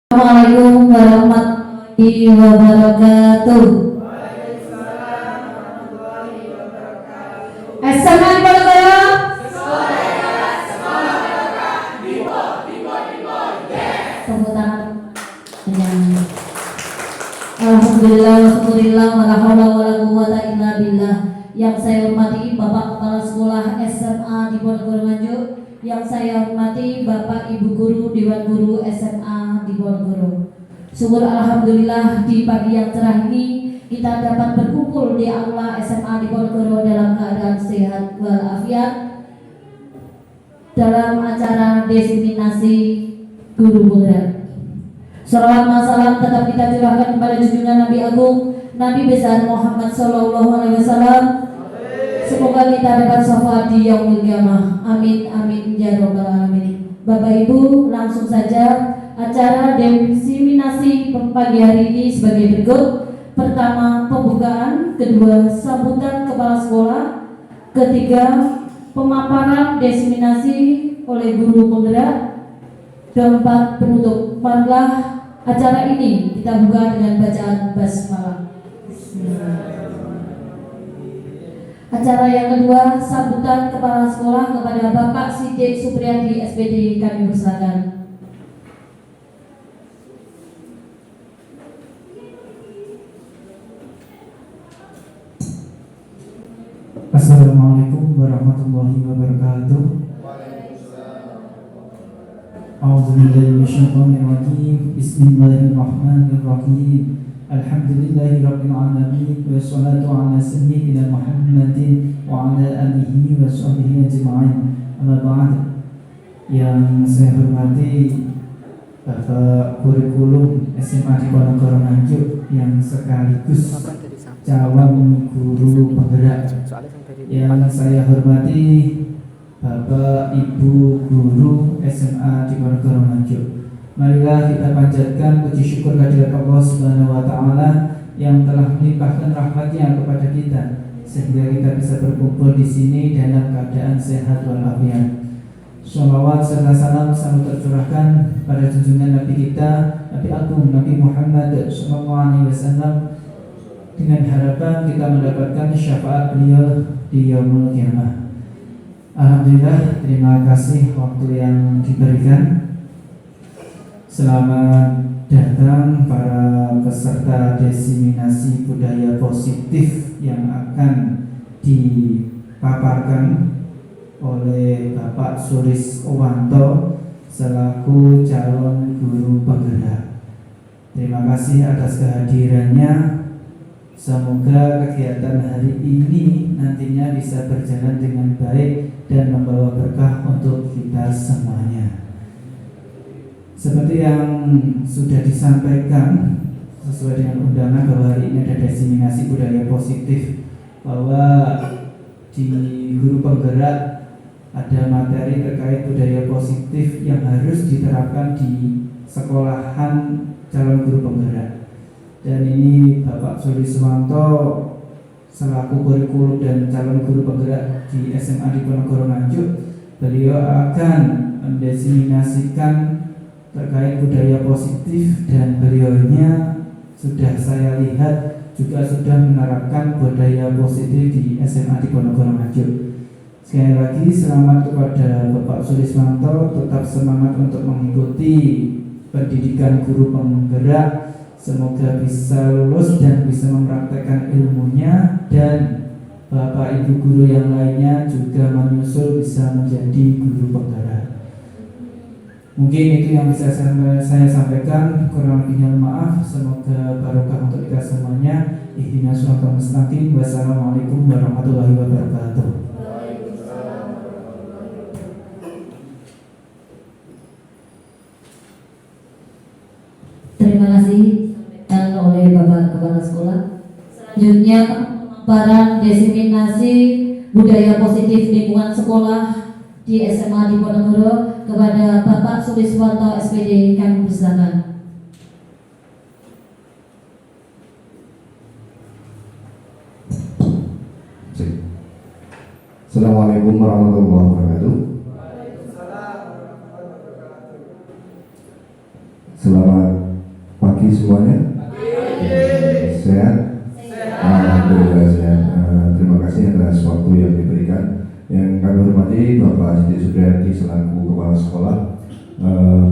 Assalamualaikum warahmatullahi wabarakatuh. SMA di Ponorogo. Tepuk tangan. Alhamdulillah, alhamdulillah, wala haula wala quwwata illa billah. Yang saya hormati Bapak Kepala Sekolah SMA di Ponorogo Nganjuk, yang saya hormati Bapak Ibu Guru Dewan Guru SMA di Ponorogo. Syukur alhamdulillah di pagi yang cerah ini kita dapat berkumpul di aula SMA di Ponorogo dalam keadaan sehat walafiat dalam acara diseminasi guru penggerak. Salawat masalam tetap kita curahkan kepada junjungan Nabi Agung Nabi besar Muhammad Sallallahu Alaihi Wasallam. Semoga kita dapat syafaat di yaumil qiyamah. Amin amin ya rabbal alamin. Bapak Ibu, langsung saja acara diseminasi pagi hari ini sebagai berikut. Pertama, pembukaan. Kedua, sambutan kepala sekolah. Ketiga, pemaparan diseminasi oleh guru penggerak. Keempat, penutup. Marilah acara ini kita buka dengan bacaan basmalah. Acara yang kedua, sambutan kepala sekolah kepada Bapak Sidik Supriyadi SPD, kami persilakan. Assalamualaikum warahmatullahi wabarakatuh. A'udzubillahi minasyaitonir rajim. Bismillahirrahmanirrahim. Alhamdulillahi rabbil alamin wassalatu ala sayyidina Muhammadin wa ala alihi wa sahbihi ajma'in. Amma ba'd. Yang saya hormati Bapak Kurikulum SMA di Ponorogo Nganjuk yang sekaligus calon guru penggerak. Yang saya hormati Bapak Ibu Guru SMA di Ponorogo Nganjuk. Marilah kita panjatkan puji syukur kehadirat Allah Subhanahu wa Ta'ala yang telah melimpahkan rahmat-Nya kepada kita sehingga kita bisa berkumpul di sini dalam keadaan sehat walafiat. Shalawat serta salam selalu tercurahkan pada junjungan Nabi kita, Nabi Agung Nabi Muhammad Sallallahu Alaihi Wasallam, dengan harapan kita mendapatkan syafaat beliau di yaumul qiyamah. Alhamdulillah, terima kasih waktu yang diberikan. Selamat datang para peserta diseminasi budaya positif yang akan dipaparkan oleh Bapak Suris Owanto selaku calon guru penggerak. Terima kasih atas kehadirannya. Semoga kegiatan hari ini nantinya bisa berjalan dengan baik dan membawa berkah untuk kita semuanya. Seperti yang sudah disampaikan sesuai dengan undangan bahwa hari ini ada diseminasi budaya positif, bahwa di guru penggerak ada materi terkait budaya positif yang harus diterapkan di sekolahan calon guru penggerak. Dan ini Bapak Suliswanto selaku kurikulum dan calon guru penggerak di SMA di Ponorogo Nganjuk, beliau akan mendiseminasikan terkait budaya positif dan beliaunya sudah saya lihat juga sudah menerapkan budaya positif di SMA di Ponorogo Nganjuk. Sekali lagi selamat kepada Bapak Suliswanto, tetap semangat untuk mengikuti pendidikan guru penggerak. Semoga bisa lulus dan bisa mempraktekkan ilmunya, dan Bapak Ibu guru yang lainnya juga menyusul bisa menjadi guru penggerak. Mungkin itu yang bisa saya sampaikan, kurang lebihnya maaf. Semoga barokah untuk kita semuanya. Ihdinas siratal mustaqim. Wassalamualaikum warahmatullahi wabarakatuh. Terima kasih oleh Bapak Kepala Sekolah. Selanjutnya, pemaparan diseminasi budaya positif lingkungan sekolah di SMA di Ponorogo kepada Bapak Suliswanto SPD, kami persilakan. Assalamualaikum warahmatullahi wabarakatuh. Selamat Alhamdulillah sehat. Terima kasih atas waktu yang diberikan. Yang kami hormati Bapak Siti Supriyadi selaku Kepala Sekolah,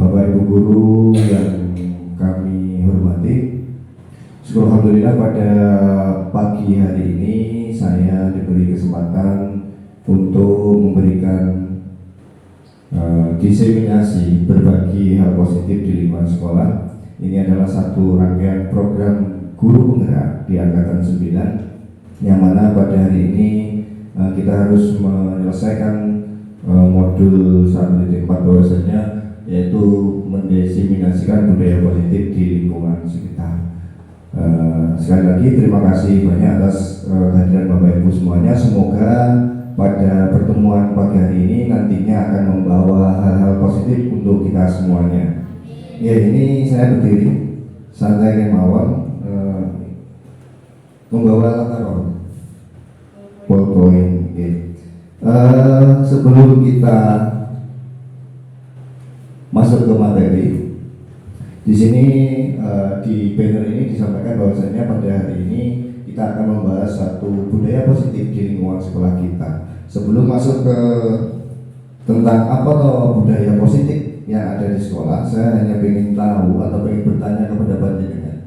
Bapak Ibu Guru yang kami hormati. Alhamdulillah pada pagi hari ini saya diberi kesempatan untuk memberikan diseminasi berbagi hal positif di lingkungan sekolah. Ini adalah satu rangkaian program guru penggerak di angkatan 9, yang mana pada hari ini kita harus menyelesaikan modul 1.4 bahwasanya, yaitu mendiseminasikan budaya positif di lingkungan sekitar. Sekali lagi terima kasih banyak atas kehadiran Bapak Ibu semuanya. Semoga pada pertemuan pagi hari ini nantinya akan membawa hal-hal positif untuk kita semuanya. Ya, ini saya berdiri santai kemauan membawa latar PowerPoint. Sebelum kita masuk ke materi, di sini di banner ini disampaikan bahwasanya pada hari ini kita akan membahas satu budaya positif di lingkungan sekolah kita. Sebelum masuk ke tentang apa toh budaya positif yang ada di sekolah, saya hanya ingin tahu atau ingin bertanya kepada panjenengan.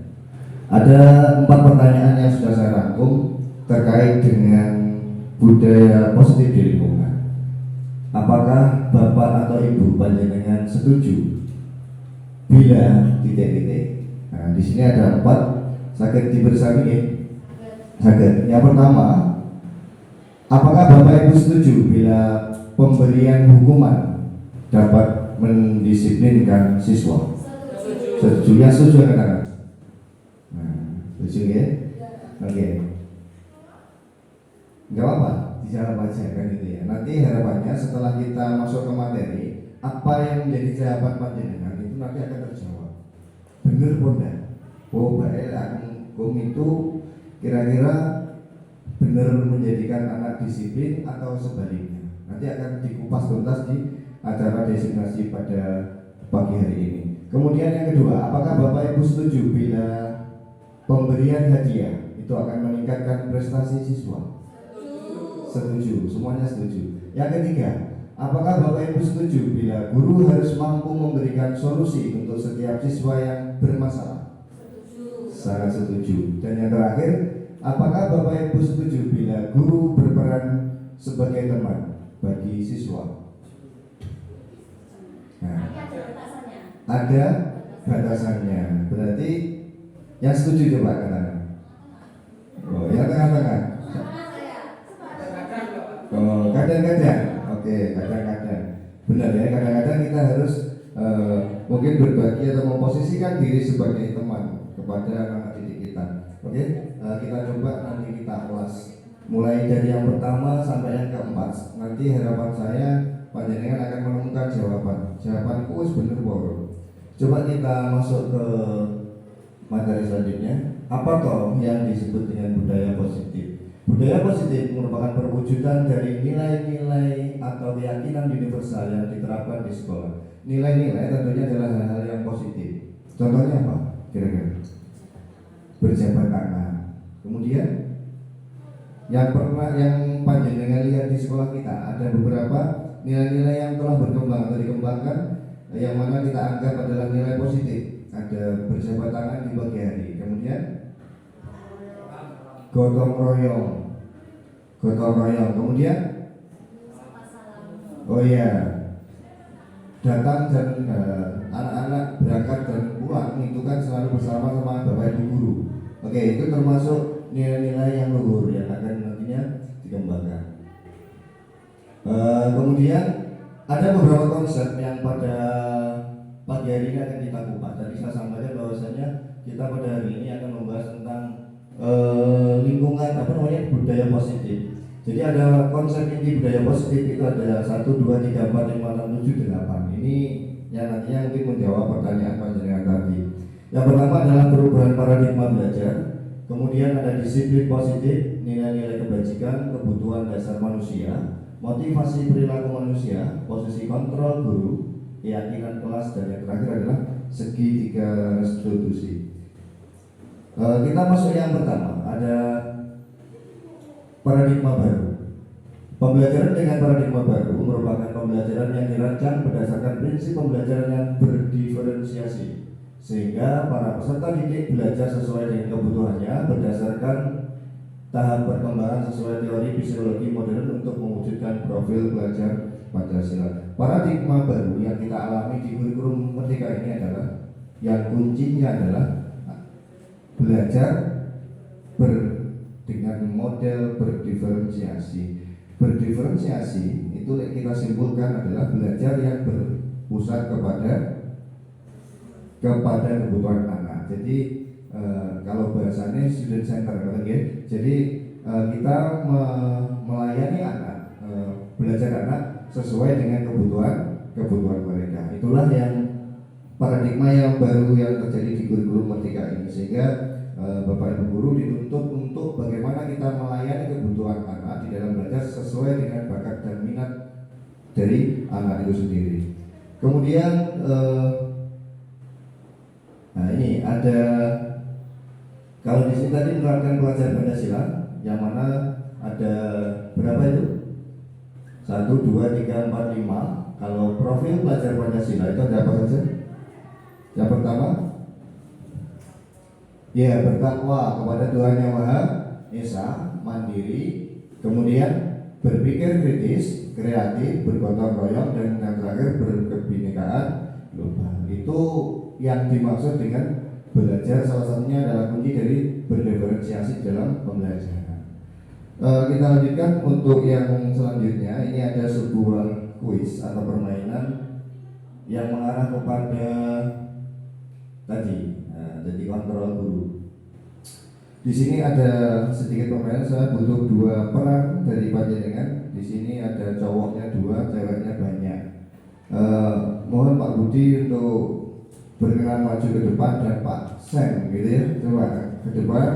Ada 4 pertanyaan yang sudah saya rangkum terkait dengan budaya positif di lingkungan. Apakah Bapak atau Ibu panjenengan setuju bila titik-titik? Nah, di sini ada 4. Sakit dibersami ya? Sakit. Yang pertama, apakah Bapak Ibu setuju bila pemberian hukuman dapat mendisiplinkan siswa? Setuju. Yang setuju katakan. Nah, setuju ya? Oke. Enggak apa-apa, dijawab aja kan itu ya. Nanti harapannya setelah kita masuk ke materi, apa yang menjadi jawaban panjenengan itu nanti akan terjawab. Bener pun enggak? Oh, baik, hukum itu kira-kira benar menjadikan anak disiplin atau sebaliknya. Nanti akan dikupas tuntas di acara designasi pada pagi hari ini. Kemudian yang kedua, apakah Bapak Ibu setuju bila pemberian hadiah itu akan meningkatkan prestasi siswa? Setuju, semuanya setuju. Yang ketiga, apakah Bapak Ibu setuju bila guru harus mampu memberikan solusi untuk setiap siswa yang bermasalah? Setuju. Sangat setuju. Dan yang terakhir, apakah Bapak Ibu setuju bila guru berperan sebagai teman bagi siswa? Nah, ada batasannya. Berarti yang setuju coba katakan. Oh, yang tengah-tengah. Oh, kadang-kadang. Oke, kadang-kadang. Benar ya, kadang-kadang kita harus mungkin berbagi atau memposisikan diri sebagai teman kepada anak didik kita. Oke, kita coba nanti kita ulas mulai dari yang pertama sampai yang keempat. Nanti harapan saya panjenengan akan menemukan jawabanku bener boros. Coba kita masuk ke materi selanjutnya. Apa toh yang disebut dengan budaya positif? Budaya positif merupakan perwujudan dari nilai-nilai atau keyakinan universal yang diterapkan di sekolah. Nilai-nilai tentunya adalah hal-hal yang positif. Contohnya apa? Kira-kira berjabat tangan. Kemudian yang panjenengan lihat di sekolah kita ada beberapa nilai-nilai yang telah berkembang atau dikembangkan, yang mana kita anggap adalah nilai positif. Ada berjabat tangan di pagi hari. Kemudian gotong royong. Kemudian oh iya, datang dan anak-anak berangkat dan pulang itu kan selalu bersama sama Bapak Ibu guru. Oke, itu termasuk nilai-nilai yang luhur yang akan nantinya dikembangkan. Kemudian ada beberapa konsep yang pada pagi hari ini akan kita kupas. Tadi saya sampaikan bahwasanya kita pada hari ini akan membahas tentang lingkungan budaya positif. Jadi ada konsep inti budaya positif itu ada 1, 2, 3, 4, 5, 6, 7, 8. Ini yang nantinya mungkin menjawab pertanyaan panjenengan tadi. Yang pertama adalah perubahan paradigma belajar. Kemudian ada disiplin positif, nilai-nilai kebajikan, kebutuhan dasar manusia, motivasi perilaku manusia, posisi kontrol guru, keyakinan kelas, dan yang terakhir adalah segitiga restitusi. Kita masuk yang pertama, ada paradigma baru. Pembelajaran dengan paradigma baru merupakan pembelajaran yang dirancang berdasarkan prinsip pembelajaran yang berdiferensiasi, sehingga para peserta didik belajar sesuai dengan kebutuhannya berdasarkan tahap perkembangan sesuai teori fisiologi modern untuk mewujudkan profil belajar Pancasila. Paradigma baru yang kita alami di kurikulum Merdeka ini adalah yang kuncinya adalah belajar dengan model berdiferensiasi. Berdiferensiasi itu kita simpulkan adalah belajar yang berpusat kepada kebutuhan anak. Jadi kalau bahasanya student center, jadi kita melayani anak, belajar anak sesuai dengan kebutuhan mereka. Itulah yang paradigma yang baru yang terjadi di kurikulum Merdeka ini, sehingga Bapak Ibu guru dituntut untuk bagaimana kita melayani kebutuhan anak di dalam belajar sesuai dengan bakat dan minat dari anak itu sendiri. Kemudian nah ini ada, kalau di sini tadi menerapkan pelajaran Pancasila, yang mana ada berapa itu? 1, 2, 3, 4, 5. Kalau profil pelajar Pancasila itu ada apa saja? Yang pertama, ya, bertakwa kepada Tuhan Yang Maha Esa, mandiri, kemudian berpikir kritis, kreatif, bergotong royong, dan yang terakhir berkebinekaan global. Itu yang dimaksud dengan belajar, salah satunya adalah kunci dari berdiferensiasi dalam pembelajaran. Kita lanjutkan untuk yang selanjutnya. Ini ada sebuah kuis atau permainan yang mengarah kepada tadi, jadi kontrol guru. Di sini ada sedikit permainan, saya butuh 2 peran dari panjenengan. Di sini ada cowoknya 2, ceweknya banyak. Mohon Pak Budi untuk berkenan maju ke depan dan Pak Sam, gitu ya, coba ke depan.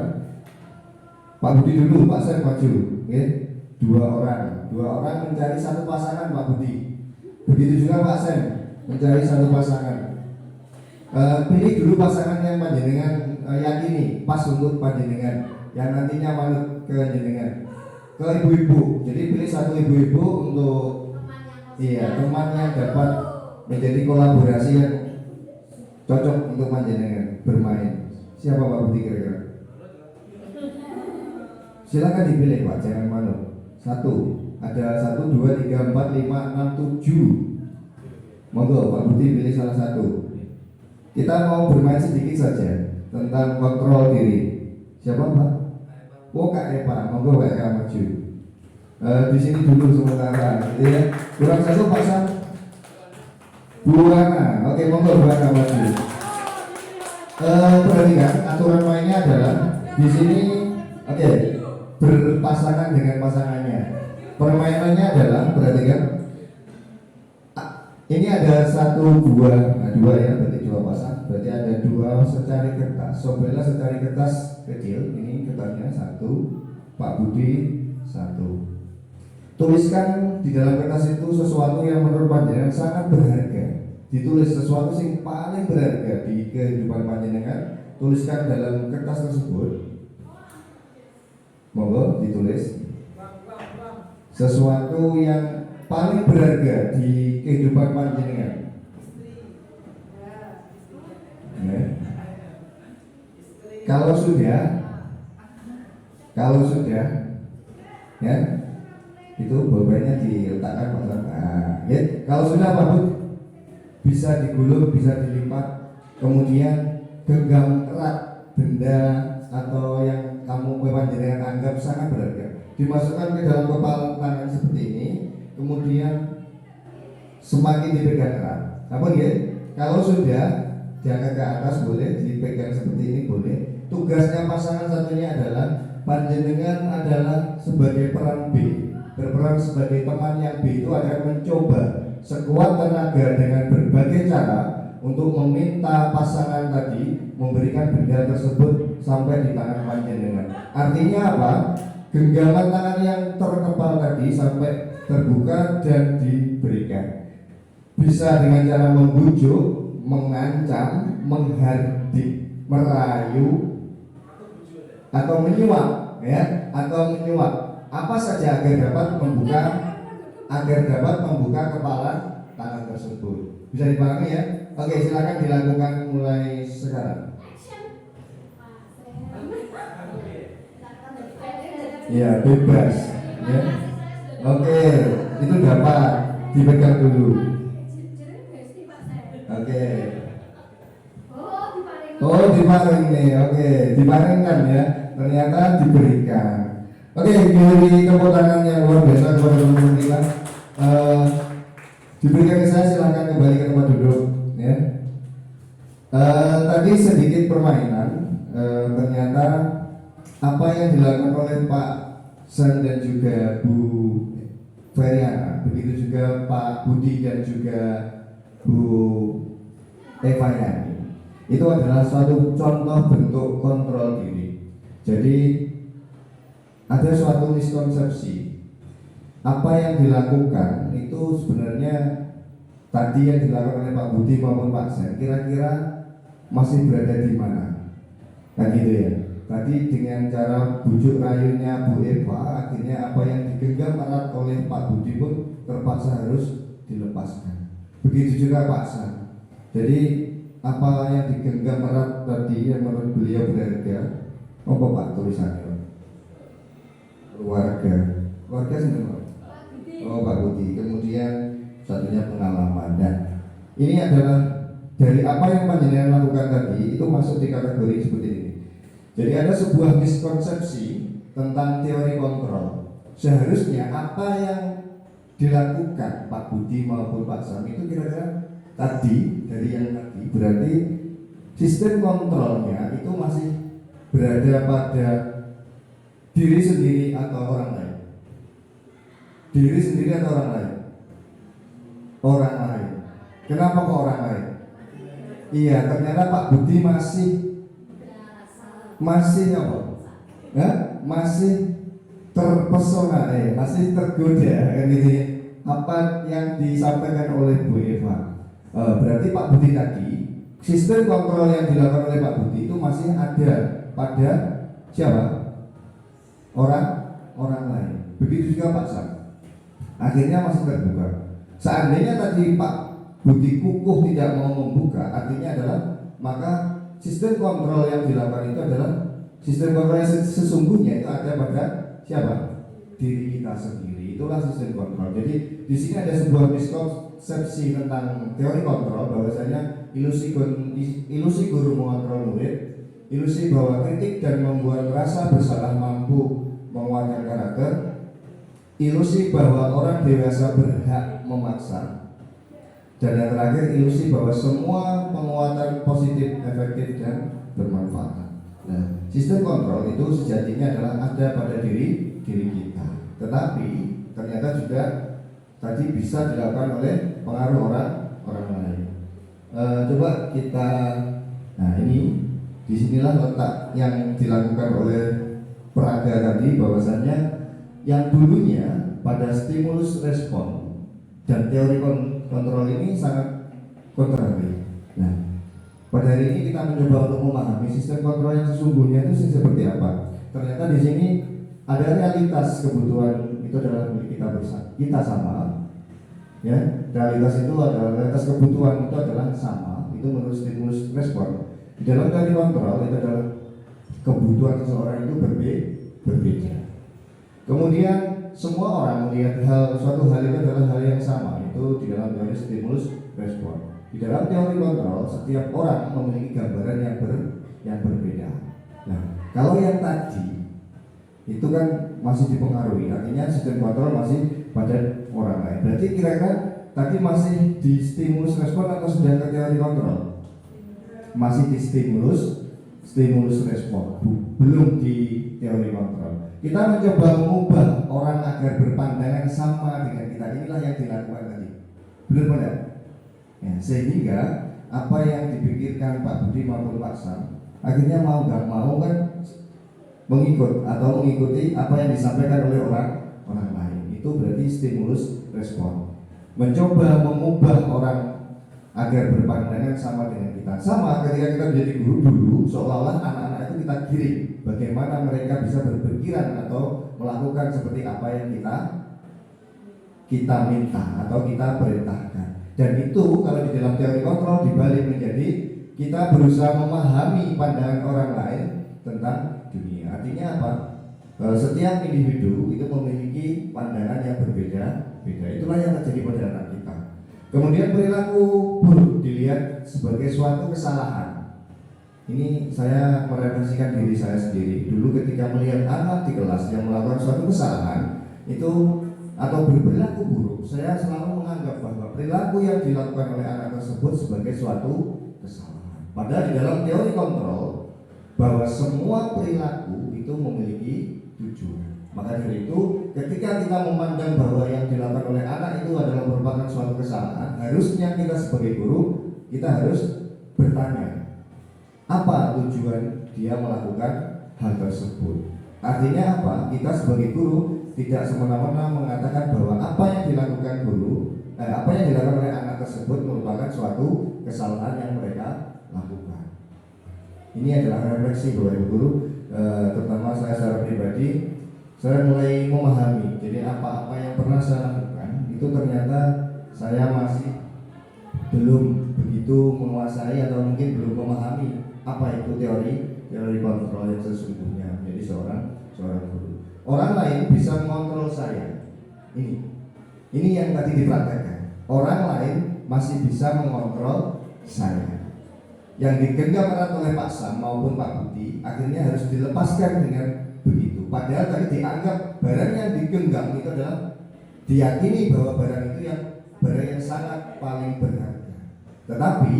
Pak Budi dulu, Pak Sam maju, okay? 2 orang mencari satu pasangan Pak Budi. Begitu juga Pak Sam mencari satu pasangan. Pilih dulu pasangan yang panjenengan yakini pas untuk panjenengan, yang nantinya manut ke jenengan, ke ibu-ibu. Jadi pilih satu ibu-ibu untuk teman yang dapat menjadi kolaborasi yang cocok untuk panjenengan bermain. Siapa Pak Budi kira-kira? Silakan dipilih Pak, jangan manut. 1, ada 1, 2, 3, 4, 5, 6, 7. Monggo Pak Budi pilih salah satu. Kita mau bermain sedikit saja tentang kontrol diri. Siapa Pak? Oh Kak Eva, monggo Kak Eva maju. Di sini dulu sementara, gitu ya. Kurang 1 Pak Sam. Bu Ana, oke monggo Bu Ana maju. Perhatikan aturan mainnya adalah di sini, oke, berpasangan dengan pasangannya. Permainannya adalah, perhatikan, ini ada 1, 2, nah 2 ya, berarti 2 pasang. Berarti ada 2 secari kertas. Sobela secari kertas kecil. Ini kertasnya 1, Pak Budi 1. Tuliskan di dalam kertas itu sesuatu yang menurut panjenengan sangat berharga. Ditulis sesuatu yang paling berharga di kehidupan panjenengan. Tuliskan dalam kertas tersebut. Monggo ditulis sesuatu yang paling berharga di kehidupan panjenengan. Kalau sudah, ya, itu bolpennya diletakkan pada. Ya. Kalau sudah Pak Bud, bisa digulung, bisa dilipat, kemudian genggam erat benda atau yang kamu panjenengan anggap sangat berharga, dimasukkan ke dalam kepala tangan seperti ini, kemudian semakin dipegang erat. Apa ya? Kalau sudah, diangkat ke atas boleh, dipegang seperti ini boleh. Tugasnya pasangan satunya adalah panjenengan adalah sebagai peran B, berperan sebagai teman yang B itu akan mencoba sekuat tenaga dengan berbagai cara untuk meminta pasangan tadi memberikan benda tersebut sampai di tangan panjenengan. Artinya apa? Genggaman tangan yang terkepal tadi sampai terbuka dan diberikan. Bisa dengan cara membujuk, mengancam, menghardik, merayu, atau menyuap, ya, atau menyuap, Apa saja agar dapat membuka kepala tangan tersebut. Bisa dipahami ya? Oke, silakan dilakukan mulai sekarang. Ya, bebas. Ya. Oke, itu dapat dipegang dulu. Oke. Oh, diparing nih. Oke, diparingkan ya. Ternyata diberikan. Oke, diberi tepuk tangan yang luar biasa kepada teman-teman kita. Diberikan ke saya, silahkan kembali ke tempat duduk. Ya. Tadi sedikit permainan. Ternyata apa yang dilakukan oleh Pak San dan juga Bu Feriana, begitu juga Pak Budi dan juga Bu Eva Yani, itu adalah suatu contoh bentuk kontrol diri. Jadi ada suatu miskonsepsi. Apa yang dilakukan itu sebenarnya tadi yang dilakukan oleh Pak Budi maupun Pak Sen kira-kira masih berada di mana? Kan gitu ya. Tadi dengan cara bujuk rayunya Bu Eva, akhirnya apa yang digenggam erat oleh Pak Budi pun terpaksa harus dilepaskan. Begitu juga Pak San. Jadi apa yang digenggam erat tadi yang menurut beliau berharga, apa Pak tulisannya? Keluarga sendiri. Oh Pak Budi. Kemudian satunya pengalaman. Dan ini adalah dari apa yang panjenengan lakukan tadi itu masuk di kategori seperti ini. Jadi ada sebuah miskonsepsi tentang teori kontrol. Seharusnya apa yang dilakukan Pak Budi maupun Pak Sam itu kira-kira tadi dari yang tadi berarti sistem kontrolnya itu masih berada pada diri sendiri atau orang lain. Diri sendiri atau orang lain? Orang lain. Kenapa kok orang lain? Iya, ternyata Pak Budi masih apa? Ya, masih terpesona, masih tergoda kan gitu ya. Apa yang disampaikan oleh Bu Eva. Berarti Pak Budi tadi sistem kontrol yang dilakukan oleh Pak Budi itu masih ada pada siapa? Orang lain. Begitu juga Pak Sam. Akhirnya masih terbuka. Seandainya tadi Pak Budi kukuh tidak mau membuka, artinya adalah maka sistem kontrol yang dilakukan itu adalah sistem kontrol yang sesungguhnya itu ada pada siapa? Diri kita sendiri. Itulah sistem kontrol. Jadi di sini ada sebuah miskonsepsi tentang teori kontrol, bahwasanya ilusi guru mengontrol murid, ilusi bahwa kritik dan membuat rasa bersalah mampu menguatkan karakter, ilusi bahwa orang dewasa berhak memaksa, dan yang terakhir ilusi bahwa semua penguatan positif, efektif dan bermanfaat. Nah, sistem kontrol itu sejatinya adalah ada pada diri kita. Tetapi ternyata juga tadi bisa dilakukan oleh pengaruh orang lain. Coba kita, nah ini disinilah letak yang dilakukan oleh peraga tadi, bahwasannya yang dulunya pada stimulus respon dan teori kontrol ini sangat kontrari. Nah, pada hari ini kita mencoba untuk memahami sistem kontrol yang sesungguhnya itu seperti apa. Ternyata di sini ada realitas kebutuhan itu adalah milik kita sama. Ya, realitas itu adalah realitas kebutuhan itu adalah sama. Itu menurut stimulus respon. Di dalam teori kontrol itu adalah kebutuhan seseorang itu berbeda. Kemudian semua orang melihat suatu hal itu adalah hal yang sama. Itu di dalam teori stimulus respon. Di dalam teori kontrol, setiap orang memiliki gambaran yang berbeda. Nah, kalau yang tadi itu kan masih dipengaruhi, artinya sistem kontrol masih pada orang lain. Berarti kira-kira tadi masih di stimulus respon atau sudah ke teori kontrol? Masih di stimulus respon, belum di teori kontrol. Kita mencoba mengubah orang agar berpandangan sama dengan kita. Inilah yang dilakukan tadi. Benar-benar. Ya, sehingga apa yang dipikirkan Pak Budi maupun Pak Sam, akhirnya mau nggak mau kan mengikuti apa yang disampaikan oleh orang lain. Itu berarti stimulus respon. Mencoba mengubah orang agar berpandangan sama dengan kita. Sama ketika kita menjadi guru dulu, seolah-olah anak-anak itu kita giring bagaimana mereka bisa berpikiran atau melakukan seperti apa yang kita minta atau kita perintahkan. Dan itu kalau di dalam teori kontrol dibalik menjadi kita berusaha memahami pandangan orang lain tentang dunia. Artinya apa? Setiap individu itu memiliki pandangan yang berbeda-beda. Itulah yang terjadi pada anak kita. Kemudian perilaku buruk dilihat sebagai suatu kesalahan. Ini saya merefleksikan diri saya sendiri. Dulu ketika melihat anak di kelas yang melakukan suatu kesalahan itu atau berperilaku buruk, saya selalu menganggap bahwa perilaku yang dilakukan oleh anak tersebut sebagai suatu kesalahan. Padahal di dalam teori kontrol bahwa semua perilaku itu memiliki tujuan. Maka dari itu, ketika kita memandang bahwa yang dilakukan oleh anak itu adalah merupakan suatu kesalahan, harusnya kita sebagai guru kita harus bertanya, apa tujuan dia melakukan hal tersebut? Artinya apa? Kita sebagai guru tidak semena-mena mengatakan bahwa apa yang dilakukan apa yang dilakukan oleh anak tersebut merupakan suatu kesalahan yang mereka lakukan. Ini adalah refleksi Bapak Ibu guru, terutama saya secara pribadi. Saya mulai memahami, jadi apa-apa yang pernah saya lakukan itu ternyata saya masih belum begitu menguasai atau mungkin belum memahami apa itu teori kontrol yang sesungguhnya menjadi seorang guru. Orang lain bisa mengontrol saya. Ini yang tadi dipraktekkan. Orang lain masih bisa mengontrol saya. Yang digenggam erat oleh Pak Sam maupun Pak Budi akhirnya harus dilepaskan dengan begitu. Padahal tadi dianggap barang yang digenggam itu adalah diyakini bahwa barang itu barang yang sangat paling berharga. Tetapi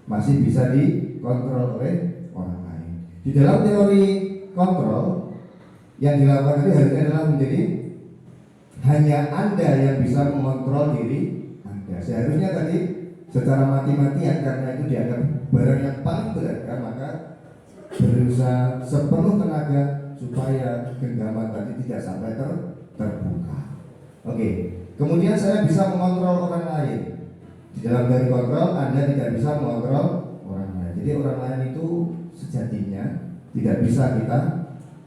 masih bisa dikontrol oleh orang lain. Di dalam teori kontrol yang dilakukan tadi harusnya adalah menjadi hanya Anda yang bisa mengontrol diri Anda. Seharusnya tadi secara mati-matian karena itu dianggap barang yang paling berharga, maka berusaha sepenuh tenaga supaya genggaman tadi tidak sampai terbuka. Oke. Kemudian saya bisa mengontrol orang lain. Di dalam teori kontrol Anda tidak bisa mengontrol orang lain. Jadi orang lain itu sejatinya tidak bisa kita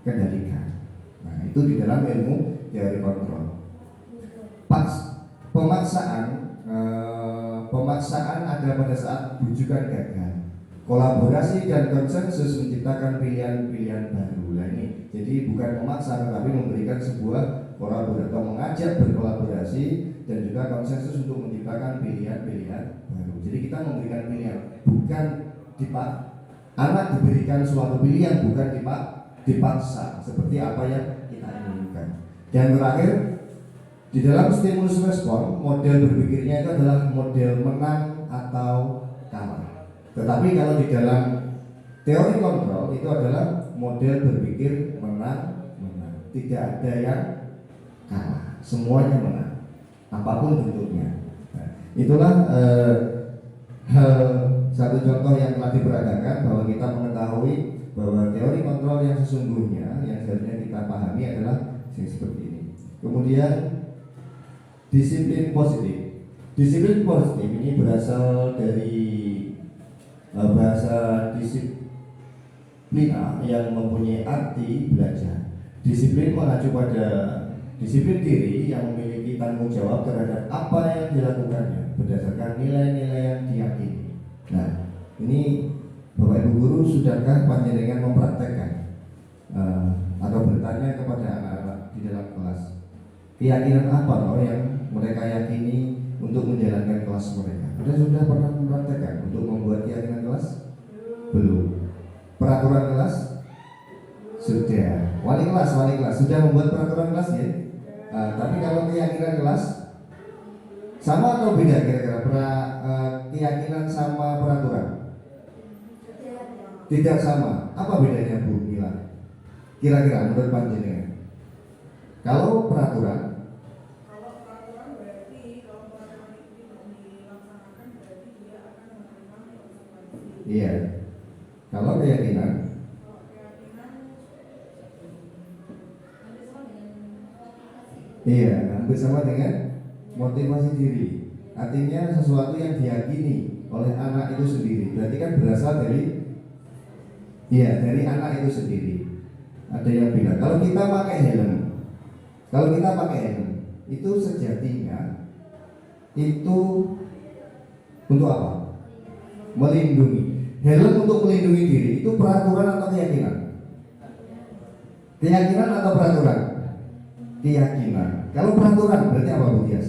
kendalikan. Nah, itu di dalam ilmu teori kontrol. Pemaksaan ada pada saat bujukan gagal. Kolaborasi dan konsensus menciptakan pilihan-pilihan baru. Nah ini, jadi bukan memaksa, tetapi memberikan sebuah kolaborasi atau mengajak berkolaborasi dan juga konsensus untuk menciptakan pilihan-pilihan baru. Jadi kita memberikan pilihan, bukan anak diberikan suatu pilihan, bukan dipaksa seperti apa yang kita inginkan. Dan terakhir, di dalam stimulus respon, model berpikirnya itu adalah model menang atau kalah. Tetapi kalau di dalam teori kontrol itu adalah model berpikir menang. Tidak ada yang kalah, semuanya menang, apapun bentuknya. Nah, itulah satu contoh yang telah diperagakan bahwa kita mengetahui bahwa teori kontrol yang sesungguhnya yang seharusnya kita pahami adalah seperti ini. Kemudian disiplin positif. Disiplin positif ini berasal dari bahasa disiplina yang mempunyai arti belajar. Disiplin mengacu pada disiplin diri yang memiliki tanggung jawab terhadap apa yang dilakukannya berdasarkan nilai-nilai yang diyakini. Nah, ini Bapak Ibu guru sudahkah panjenengan mempraktekkan atau bertanya kepada anak-anak di dalam kelas keyakinan apa loh yang mereka yakini untuk menjalankan kelas mereka? Sudah pernah mempraktekkan untuk membuat keyakinan kelas? Belum. Peraturan kelas? Sudah. Wali kelas sudah membuat peraturan kelas ya? Tapi kalau keyakinan kelas sama atau beda kira-kira keyakinan sama peraturan? Tidak sama. Apa bedanya Bu Mila? Kira-kira menurut panjenengan? Kalau peraturan iya. Kalau keyakinan iya, hampir sama dengan motivasi diri. artinya sesuatu yang diyakini oleh anak itu sendiri. Berarti kan berasal dari dari anak itu sendiri. Ada yang bilang kalau kita pakai helm, itu sejatinya itu untuk apa? Melindungi. Helm untuk melindungi diri itu peraturan atau keyakinan? Keyakinan atau peraturan? Keyakinan. Kalau peraturan berarti apa, Bu Tias?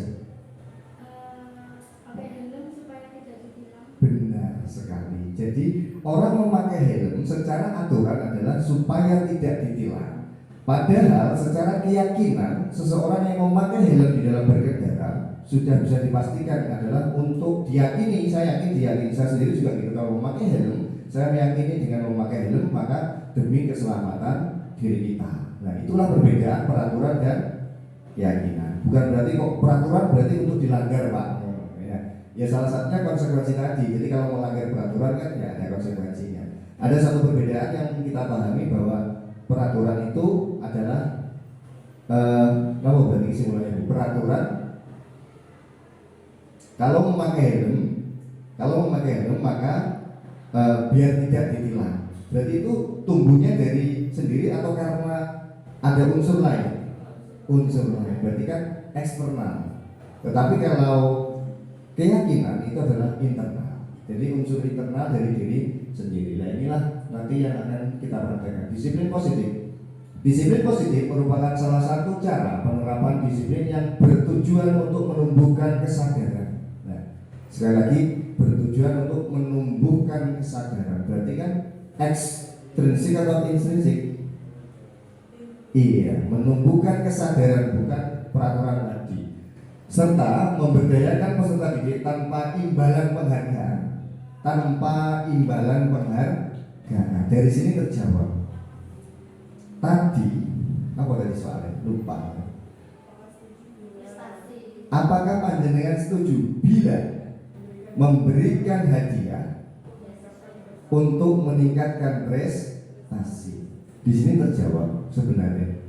Pakai helm supaya tidak ditilang. Benar sekali. Jadi orang memakai helm secara aturan adalah supaya tidak ditilang. Padahal secara keyakinan seseorang yang memakai helm di dalam berkendara sudah bisa dipastikan adalah untuk diyakini. Saya sendiri juga gitu. Kalau memakai helm, saya meyakini dengan memakai helm maka demi keselamatan diri kita. Nah, itulah perbedaan peraturan dan keyakinan. Bukan berarti kok peraturan berarti untuk dilanggar, Pak. Ya salah satunya konsekuensi tadi. Jadi kalau melanggar peraturan kan ya ada konsekuensinya. Ada satu perbedaan yang kita pahami bahwa peraturan itu adalah berarti simulasi peraturan. Kalau memakai helm maka biar tidak ditilang. Berarti itu tumbuhnya dari sendiri atau karena ada unsur lain? Berarti kan eksternal. Tetapi kalau keyakinan itu adalah internal. Jadi unsur internal dari diri sendiri. Nah, inilah nanti yang akan kita praktekkan. Disiplin positif. Disiplin positif merupakan salah satu cara penerapan disiplin yang bertujuan untuk menumbuhkan kesadaran. Sekali lagi, bertujuan untuk menumbuhkan kesadaran. Berarti kan ekstrinsik atau intrinsik? Iya, menumbuhkan kesadaran bukan peraturan tadi. Serta memberdayakan peserta didik tanpa imbalan penghargaan. Dari sini terjawab. Tadi apa tadi soalnya? Lupa. Apakah panjenengan setuju bila memberikan hadiah untuk meningkatkan prestasi? Di sini terjawab sebenarnya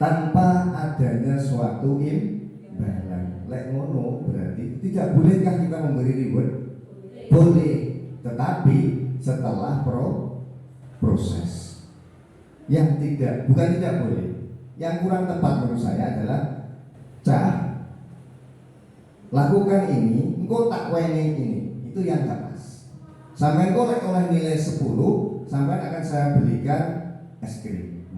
tanpa adanya suatu imbalan. Lek ngono berarti tidak bolehkah kita memberi reward? Boleh, tetapi setelah proses. Yang bukan tidak boleh. Yang kurang tepat menurut saya adalah lakukan ini, engkau tak weni ini, itu yang gak pas. Sampai engkau oleh nilai 10, sampai akan saya belikan es krim.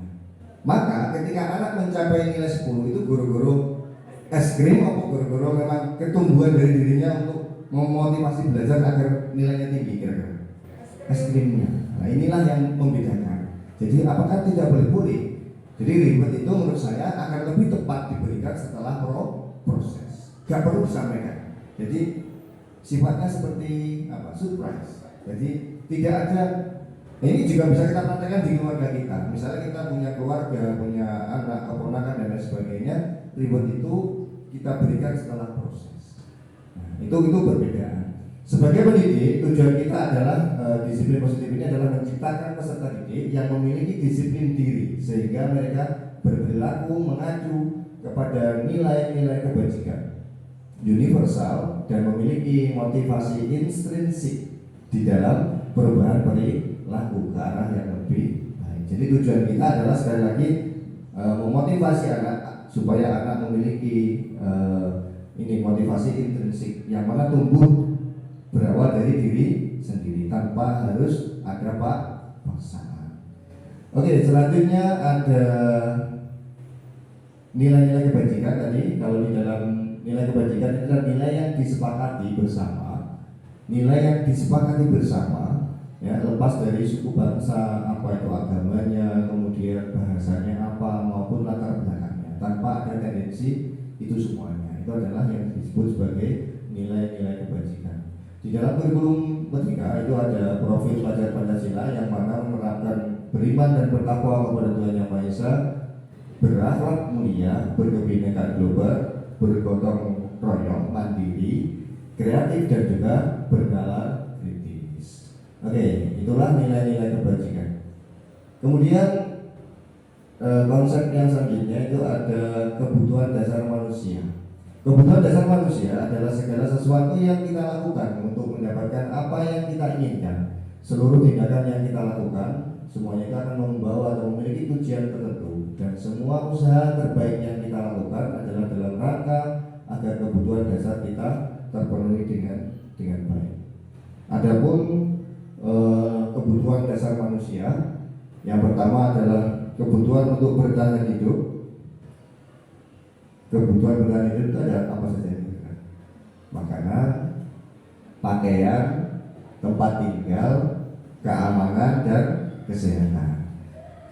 Maka ketika anak mencapai nilai 10 itu guru-guru es krim apa guru-guru memang ketumbuhan dari dirinya untuk memotivasi belajar agar nilainya tinggi kira-kira? Es krimnya. Nah, inilah yang membedakan. Jadi apakah tidak boleh? Jadi reward itu menurut saya akan lebih tepat diberikan setelah proses. Gak perlu disampaikan. Jadi sifatnya seperti surprise. Jadi tidak ada. Ini juga bisa kita praktekkan di keluarga kita. Misalnya kita punya keluarga, punya anak, keponakan dan lain sebagainya. Reward itu kita berikan setelah proses. Nah, itu perbedaan. Sebagai pendidik, tujuan kita adalah disiplin positif ini adalah menciptakan peserta didik yang memiliki disiplin diri sehingga mereka berperilaku mengacu kepada nilai-nilai kebajikan universal dan memiliki motivasi intrinsik di dalam perubahan perilaku ke arah yang lebih baik. Jadi tujuan kita adalah sekali lagi memotivasi anak supaya anak memiliki motivasi intrinsik yang mana tumbuh berawal dari diri sendiri tanpa harus ada paksaan. Oke, selanjutnya ada nilai-nilai kebajikan tadi. Kalau di dalam nilai kebajikan itu adalah nilai yang disepakati bersama, ya, lepas dari suku bangsa, apa itu agamanya, kemudian bahasanya apa maupun latar belakangnya, tanpa ada tendensi itu semuanya. Itu adalah yang disebut sebagai nilai-nilai kebajikan. Di dalam kurikulum Merdeka itu ada profil pelajar Pancasila yang mana menerapkan beriman dan bertakwa kepada Tuhan Yang Maha Esa, berakhlak mulia, berkebinekaan global, bergotong royong, mandiri, kreatif dan juga bernalar kritis. Oke, itulah nilai-nilai kebajikan. Kemudian konsep yang selanjutnya itu ada kebutuhan dasar manusia. Kebutuhan dasar manusia adalah segala sesuatu yang kita lakukan untuk mendapatkan apa yang kita inginkan. Seluruh tindakan yang kita lakukan semuanya itu akan membawa atau memiliki tujuan tertentu, dan semua usaha terbaik yang kita lakukan adalah dalam rangka agar kebutuhan dasar kita terpenuhi dengan baik. Adapun kebutuhan dasar manusia, yang pertama adalah kebutuhan untuk bertahan hidup. Kebutuhan bertahan hidup itu ada apa saja? Makanan, pakaian, tempat tinggal, keamanan, dan kesehatan.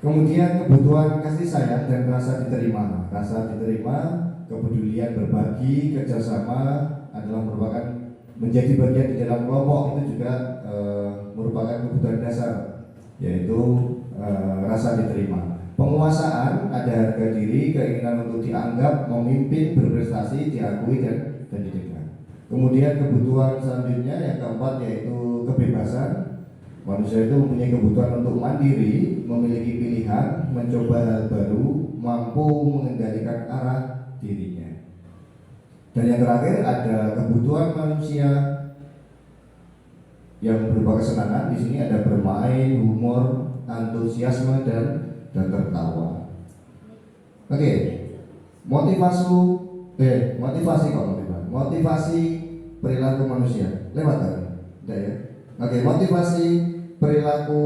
Kemudian kebutuhan kasih sayang dan rasa diterima. Rasa diterima, kepedulian, berbagi, kerjasama adalah merupakan menjadi bagian di dalam kelompok, itu juga merupakan kebutuhan dasar, yaitu rasa diterima. Penguasaan, ada harga diri, keinginan untuk dianggap, memimpin, berprestasi, diakui, dan didengar. Kemudian kebutuhan selanjutnya yang keempat yaitu kebebasan. Manusia itu mempunyai kebutuhan untuk mandiri, memiliki pilihan, mencoba hal baru, mampu mengendalikan arah dirinya. Dan yang terakhir ada kebutuhan manusia yang berupa kesenangan. Di sini ada bermain, humor, antusiasme, dan tertawa. Oke, motivasi perilaku manusia lewat tadi, tidak ya? Oke, motivasi perilaku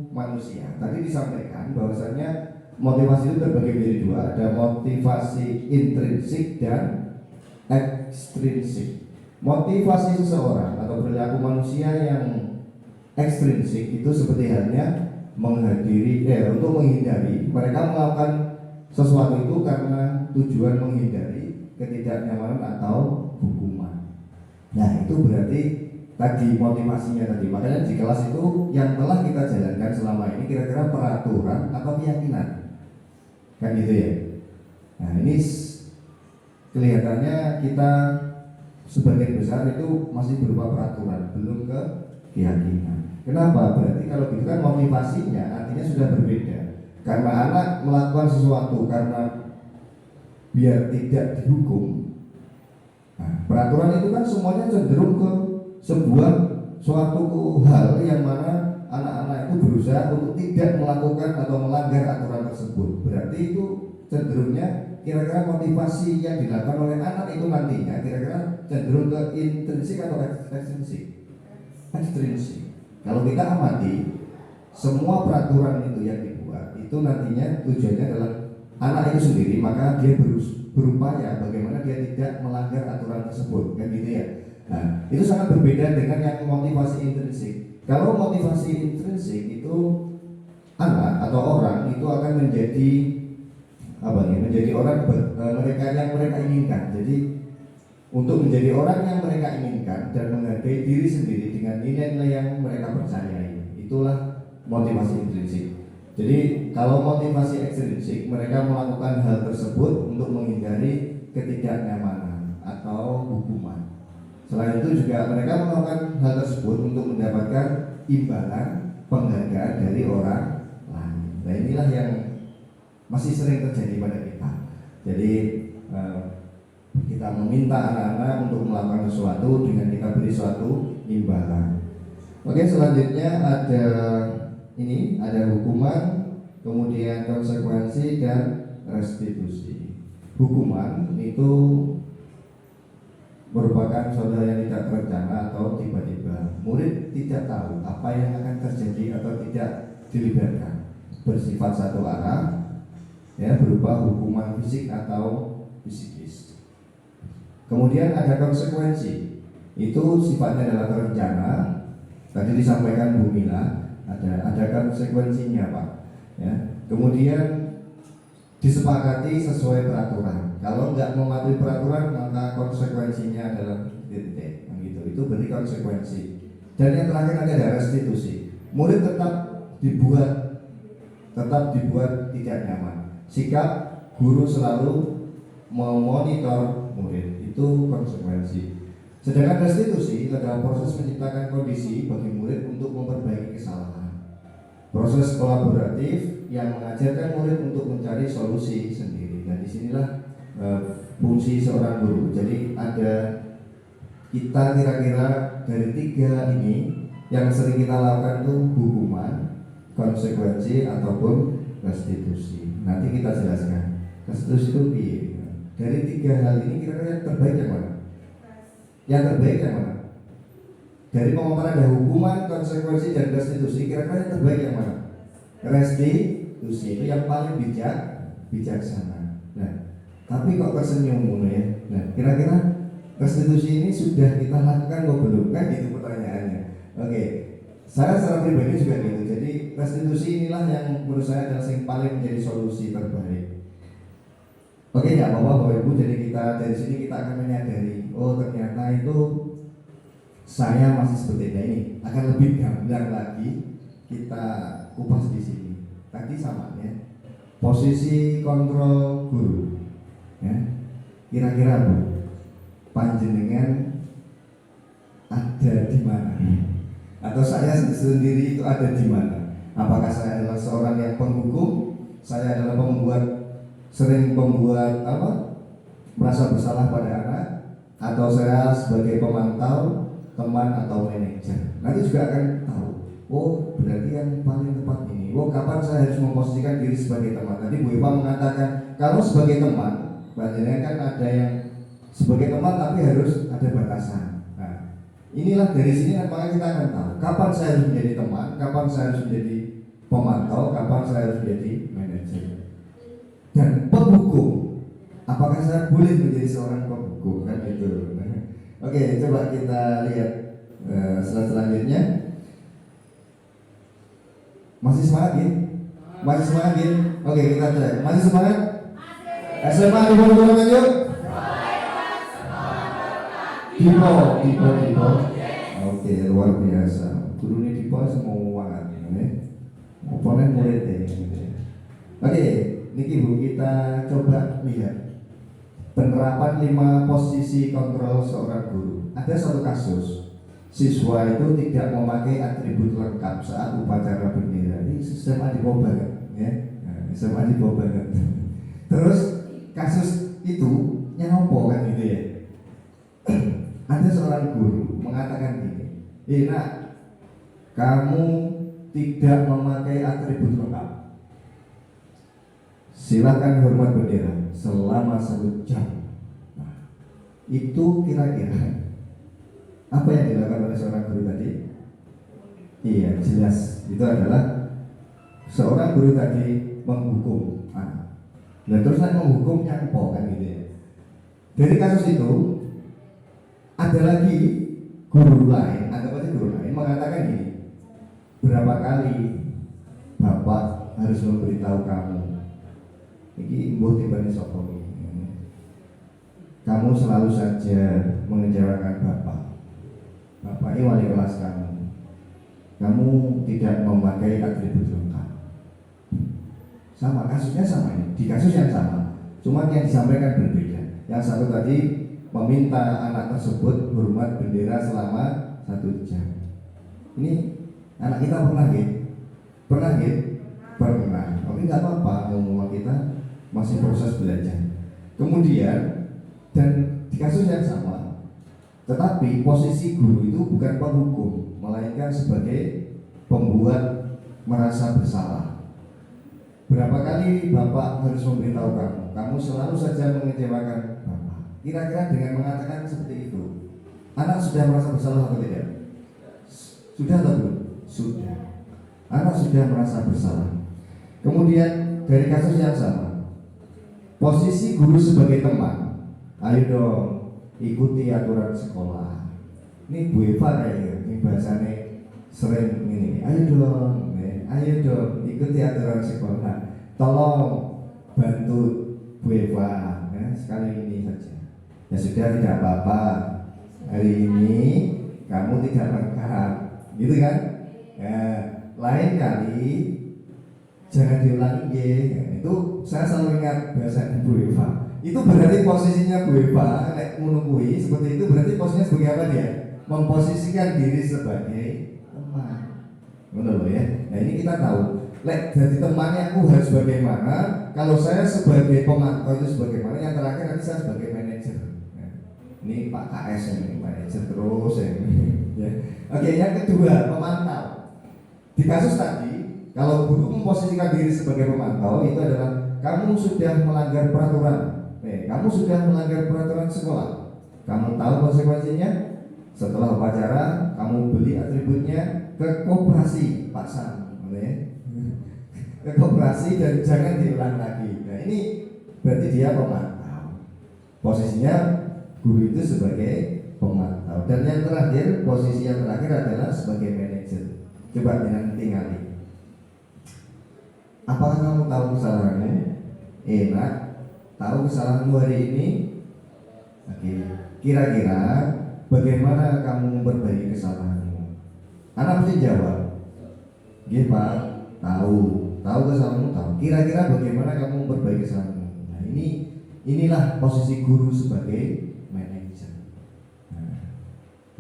manusia. Tadi disampaikan bahwasanya motivasi itu terbagi menjadi dua, ada motivasi intrinsik dan ekstrinsik. Motivasi seseorang atau perilaku manusia yang ekstrinsik itu seperti halnya untuk menghindari, mereka melakukan sesuatu itu karena tujuan menghindari ketidaknyamanan atau hukuman. Nah, itu berarti tadi motivasinya tadi. Makanya di kelas itu yang telah kita jalankan selama ini kira-kira peraturan atau keyakinan, kan gitu ya. Nah, ini kelihatannya kita sebagian besar itu masih berupa peraturan, belum ke keyakinan. Kenapa? Berarti kalau gitu kan motivasinya artinya sudah berbeda. Karena anak melakukan sesuatu karena biar tidak dihukum. Nah, peraturan itu kan semuanya cenderung ke sebuah suatu hal yang mana anak-anak itu berusaha untuk tidak melakukan atau melanggar aturan tersebut. Berarti itu cenderungnya kira-kira motivasi yang dilakukan oleh anak itu nantinya kira-kira cenderung ke intrinsik atau ekstrinsik? Ekstrinsik. Kalau kita amati semua peraturan itu yang dibuat itu nantinya tujuannya adalah anak itu sendiri, maka dia berupaya bagaimana dia tidak melanggar aturan tersebut, kan gitu ya. Nah, itu sangat berbeda dengan yang motivasi intrinsik. Kalau motivasi intrinsik itu anak atau orang itu akan menjadi menjadi orang mereka yang mereka inginkan. Jadi untuk menjadi orang yang mereka inginkan dan menghargai diri sendiri dengan nilai-nilai yang mereka percayai, itulah motivasi intrinsik. Jadi kalau motivasi ekstrinsik, mereka melakukan hal tersebut untuk menghindari ketidaknyamanan atau hukuman. Selain itu juga mereka melakukan hal tersebut untuk mendapatkan imbalan penghargaan dari orang lain. Nah, inilah yang masih sering terjadi pada kita. Jadi kita meminta anak-anak untuk melakukan sesuatu dengan kita beri suatu imbalan. Oke, selanjutnya ada hukuman, kemudian konsekuensi dan restitusi. Hukuman itu merupakan suatu yang tidak terencana atau tiba-tiba. Murid tidak tahu apa yang akan terjadi atau tidak dilibatkan. Bersifat satu arah, ya, berupa hukuman fisik atau psikis. Kemudian ada konsekuensi, itu sifatnya adalah terencana. Tadi disampaikan Bu Mila, ada konsekuensinya, Pak. Ya. Kemudian disepakati sesuai peraturan. Kalau nggak mematuhi peraturan, maka konsekuensinya adalah titik, gitu. Itu berarti konsekuensi. Dan yang terakhir ada restitusi. Murid tetap dibuat tidak nyaman. Sikap guru selalu memonitor murid, itu konsekuensi. Sedangkan restitusi adalah proses menciptakan kondisi bagi murid untuk memperbaiki kesalahan. Proses kolaboratif yang mengajarkan murid untuk mencari solusi sendiri. Dan disinilah fungsi seorang guru. Jadi ada kita kira-kira dari 3 ini yang sering kita lakukan itu hukuman, konsekuensi ataupun restitusi. Nanti kita jelaskan restitusi itu piye. Dari 3 hal ini kira-kira yang terbaik yang mana? Yang terbaik yang mana? Dari pemaparan ada hukuman, konsekuensi dan restitusi, kira-kira yang terbaik yang mana? Restitusi itu yang paling bijaksana. Nah, tapi kok tersenyum ya? Nah, kira-kira restitusi ini sudah kita lakukan atau belum? Kan gitu pertanyaannya. Oke, saya secara pribadi juga gitu. Jadi restitusi inilah yang menurut saya adalah yang paling menjadi solusi terbaik. Oke, nggak apa-apa Bapak Ibu. Jadi kita dari sini kita akan menyadari, oh ternyata itu saya masih seperti ini. Akan lebih gamblang lagi kita kupas di sini. Tadi sama ya. Posisi kontrol guru. Ya. Kira-kira Bu, panjenengan ada di mana? Atau saya sendiri itu ada di mana? Apakah saya adalah seorang yang penghukum? Saya adalah sering membuat merasa bersalah pada anak, atau saya sebagai pemantau, teman atau manajer. Nanti juga akan tahu. Oh, berarti yang paling tepat ini. Oh, kapan saya harus memposisikan diri sebagai teman? Tadi Bu Eva mengatakan kalau sebagai teman, banyak kan ada yang sebagai teman tapi harus ada batasan. Nah, inilah dari sini maka kita akan tahu kapan saya harus menjadi teman, kapan saya harus menjadi pemantau, kapan saya harus menjadi manajer. Dan penghukum, apakah saya boleh menjadi seorang penghukum? Kan itu. Oke, coba kita lihat slide selanjutnya. Masih semangat ya? Masih semangat ya? Oke, kita cek. Masih semangat? SMA di bawah yuk. Dipo. Oke, luar biasa. Guru ini Dipo semua uangan ya. Oponen murid ya. Oke, niki Bu, kita coba lihat penerapan 5 posisi kontrol seorang guru. Ada satu kasus, siswa itu tidak memakai atribut lengkap saat upacara bendera. Ini SMA di bawah banget, ya. Nah, SMA di bawah banget. Terus kasus itu nyopo kan gitu ya. Ada seorang guru mengatakan gini, nak, kamu tidak memakai atribut lengkap. Silakan hormat bendera selama 1 jam. Nah, itu kira-kira apa yang dilakukan oleh seorang guru tadi? Iya, jelas itu adalah seorang guru tadi menghukum anak. Nah, terus saya menghukum nyampo kan gitu ya. Dari kasus itu ada lagi guru lain, anggap aja guru lain mengatakan gini, berapa kali Bapak harus memberitahu kamu, ini mbuh timbane sapa iki. Kamu selalu saja mengecewakan Bapak. Bapak ini wali kelas kamu. Kamu tidak memakai atribut lengkap. Sama, kasusnya sama ini. Di kasus yang sama, cuma yang disampaikan berbeda. Yang satu tadi meminta anak tersebut hormat bendera selama 1 jam. Ini anak kita pernah gitu? Pernah gitu? Pernah. Tapi nggak apa-apa, umum kita masih proses belajar. Kemudian dan di kasus yang sama, tetapi posisi guru itu bukan penghukum, melainkan sebagai pembuat merasa bersalah. Berapa kali Bapak harus memberitahu kamu, kamu selalu saja mengecewakan Bapak. Kira-kira dengan mengatakan seperti itu, anak sudah merasa bersalah atau tidak? Sudah atau belum? Sudah. Anak sudah merasa bersalah. Kemudian dari kasus yang sama, posisi guru sebagai teman, ayo dong ikuti aturan sekolah. Ini Bu Eva kayaknya, ini bahasanya sering ini. Ayo dong ikuti aturan sekolah. Tolong bantu Bu Eva ya, sekali ini saja. Ya sudah, tidak apa-apa. Hari ini kamu tidak lengkap, gitu kan? Ya, lain kali jangan diulangi ya. Itu saya selalu ingat bahasa Bu Eva. Itu berarti posisinya Bu Eva menunggui seperti itu, berarti posisinya sebagai apa dia? Memposisikan diri sebagai teman. Benar loh ya. Nah ini kita tahu Lek jadi temannya aku harus bagaimana? Kalau saya sebagai pemantau itu sebagaimana? Yang terakhir nanti saya sebagai manajer. Nah, ini Pak KS ini manajer terus ini. Ya. Oke, yang kedua pemantau. Di kasus tadi, kalau guru memposisikan diri sebagai pemantau itu adalah kamu sudah melanggar peraturan. Kamu sudah melanggar peraturan sekolah. Kamu tahu konsekuensinya? Setelah upacara, kamu beli atributnya ke koperasi Pak Sam, ke koperasi dan jangan diulang lagi. Nah ini berarti dia pemantau. Posisinya guru itu sebagai pemantau. Dan yang terakhir, posisi yang terakhir adalah sebagai manajer. Coba dengan tinggali. Apakah kamu tahu kesalahanmu? Enak. Tahu kesalahanmu hari ini? Oke. Kira-kira bagaimana kamu memperbaiki kesalahanmu? Anak mesti jawab. Nggih Pak, tahu kesalahanmu tahu. Kira-kira bagaimana kamu memperbaiki kesalahanmu? Nah inilah posisi guru sebagai manajer.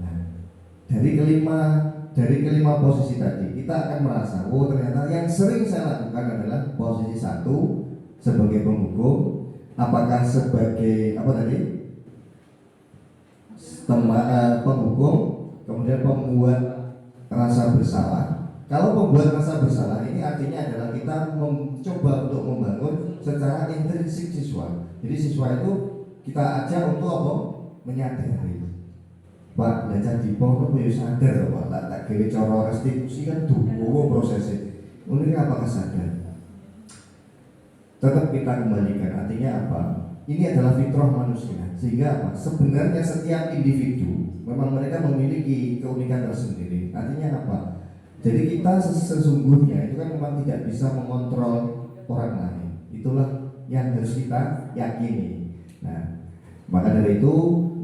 Nah, dari kelima posisi tadi kita akan merasa, oh ternyata yang sering saya lakukan adalah posisi satu sebagai penghukum, apakah sebagai apa tadi? Penghukum, kemudian pembuat rasa bersalah. Kalau pembuat rasa bersalah ini artinya adalah kita mencoba untuk membangun secara intrinsik siswa. Jadi siswa itu kita ajak untuk apa? Menyadari. Pak, belajar di pondok ya sadar Pak, tak kira cara restitusi kan dua prosesnya. Ini apakah sadar? Tetap kita kembalikan. Artinya apa? Ini adalah fitrah manusia. Sehingga apa? Sebenarnya setiap individu memang mereka memiliki keunikan tersendiri. Artinya apa? Jadi kita sesungguhnya itu kan memang tidak bisa mengontrol orang lain. Itulah yang harus kita yakini. Nah, maka dari itu,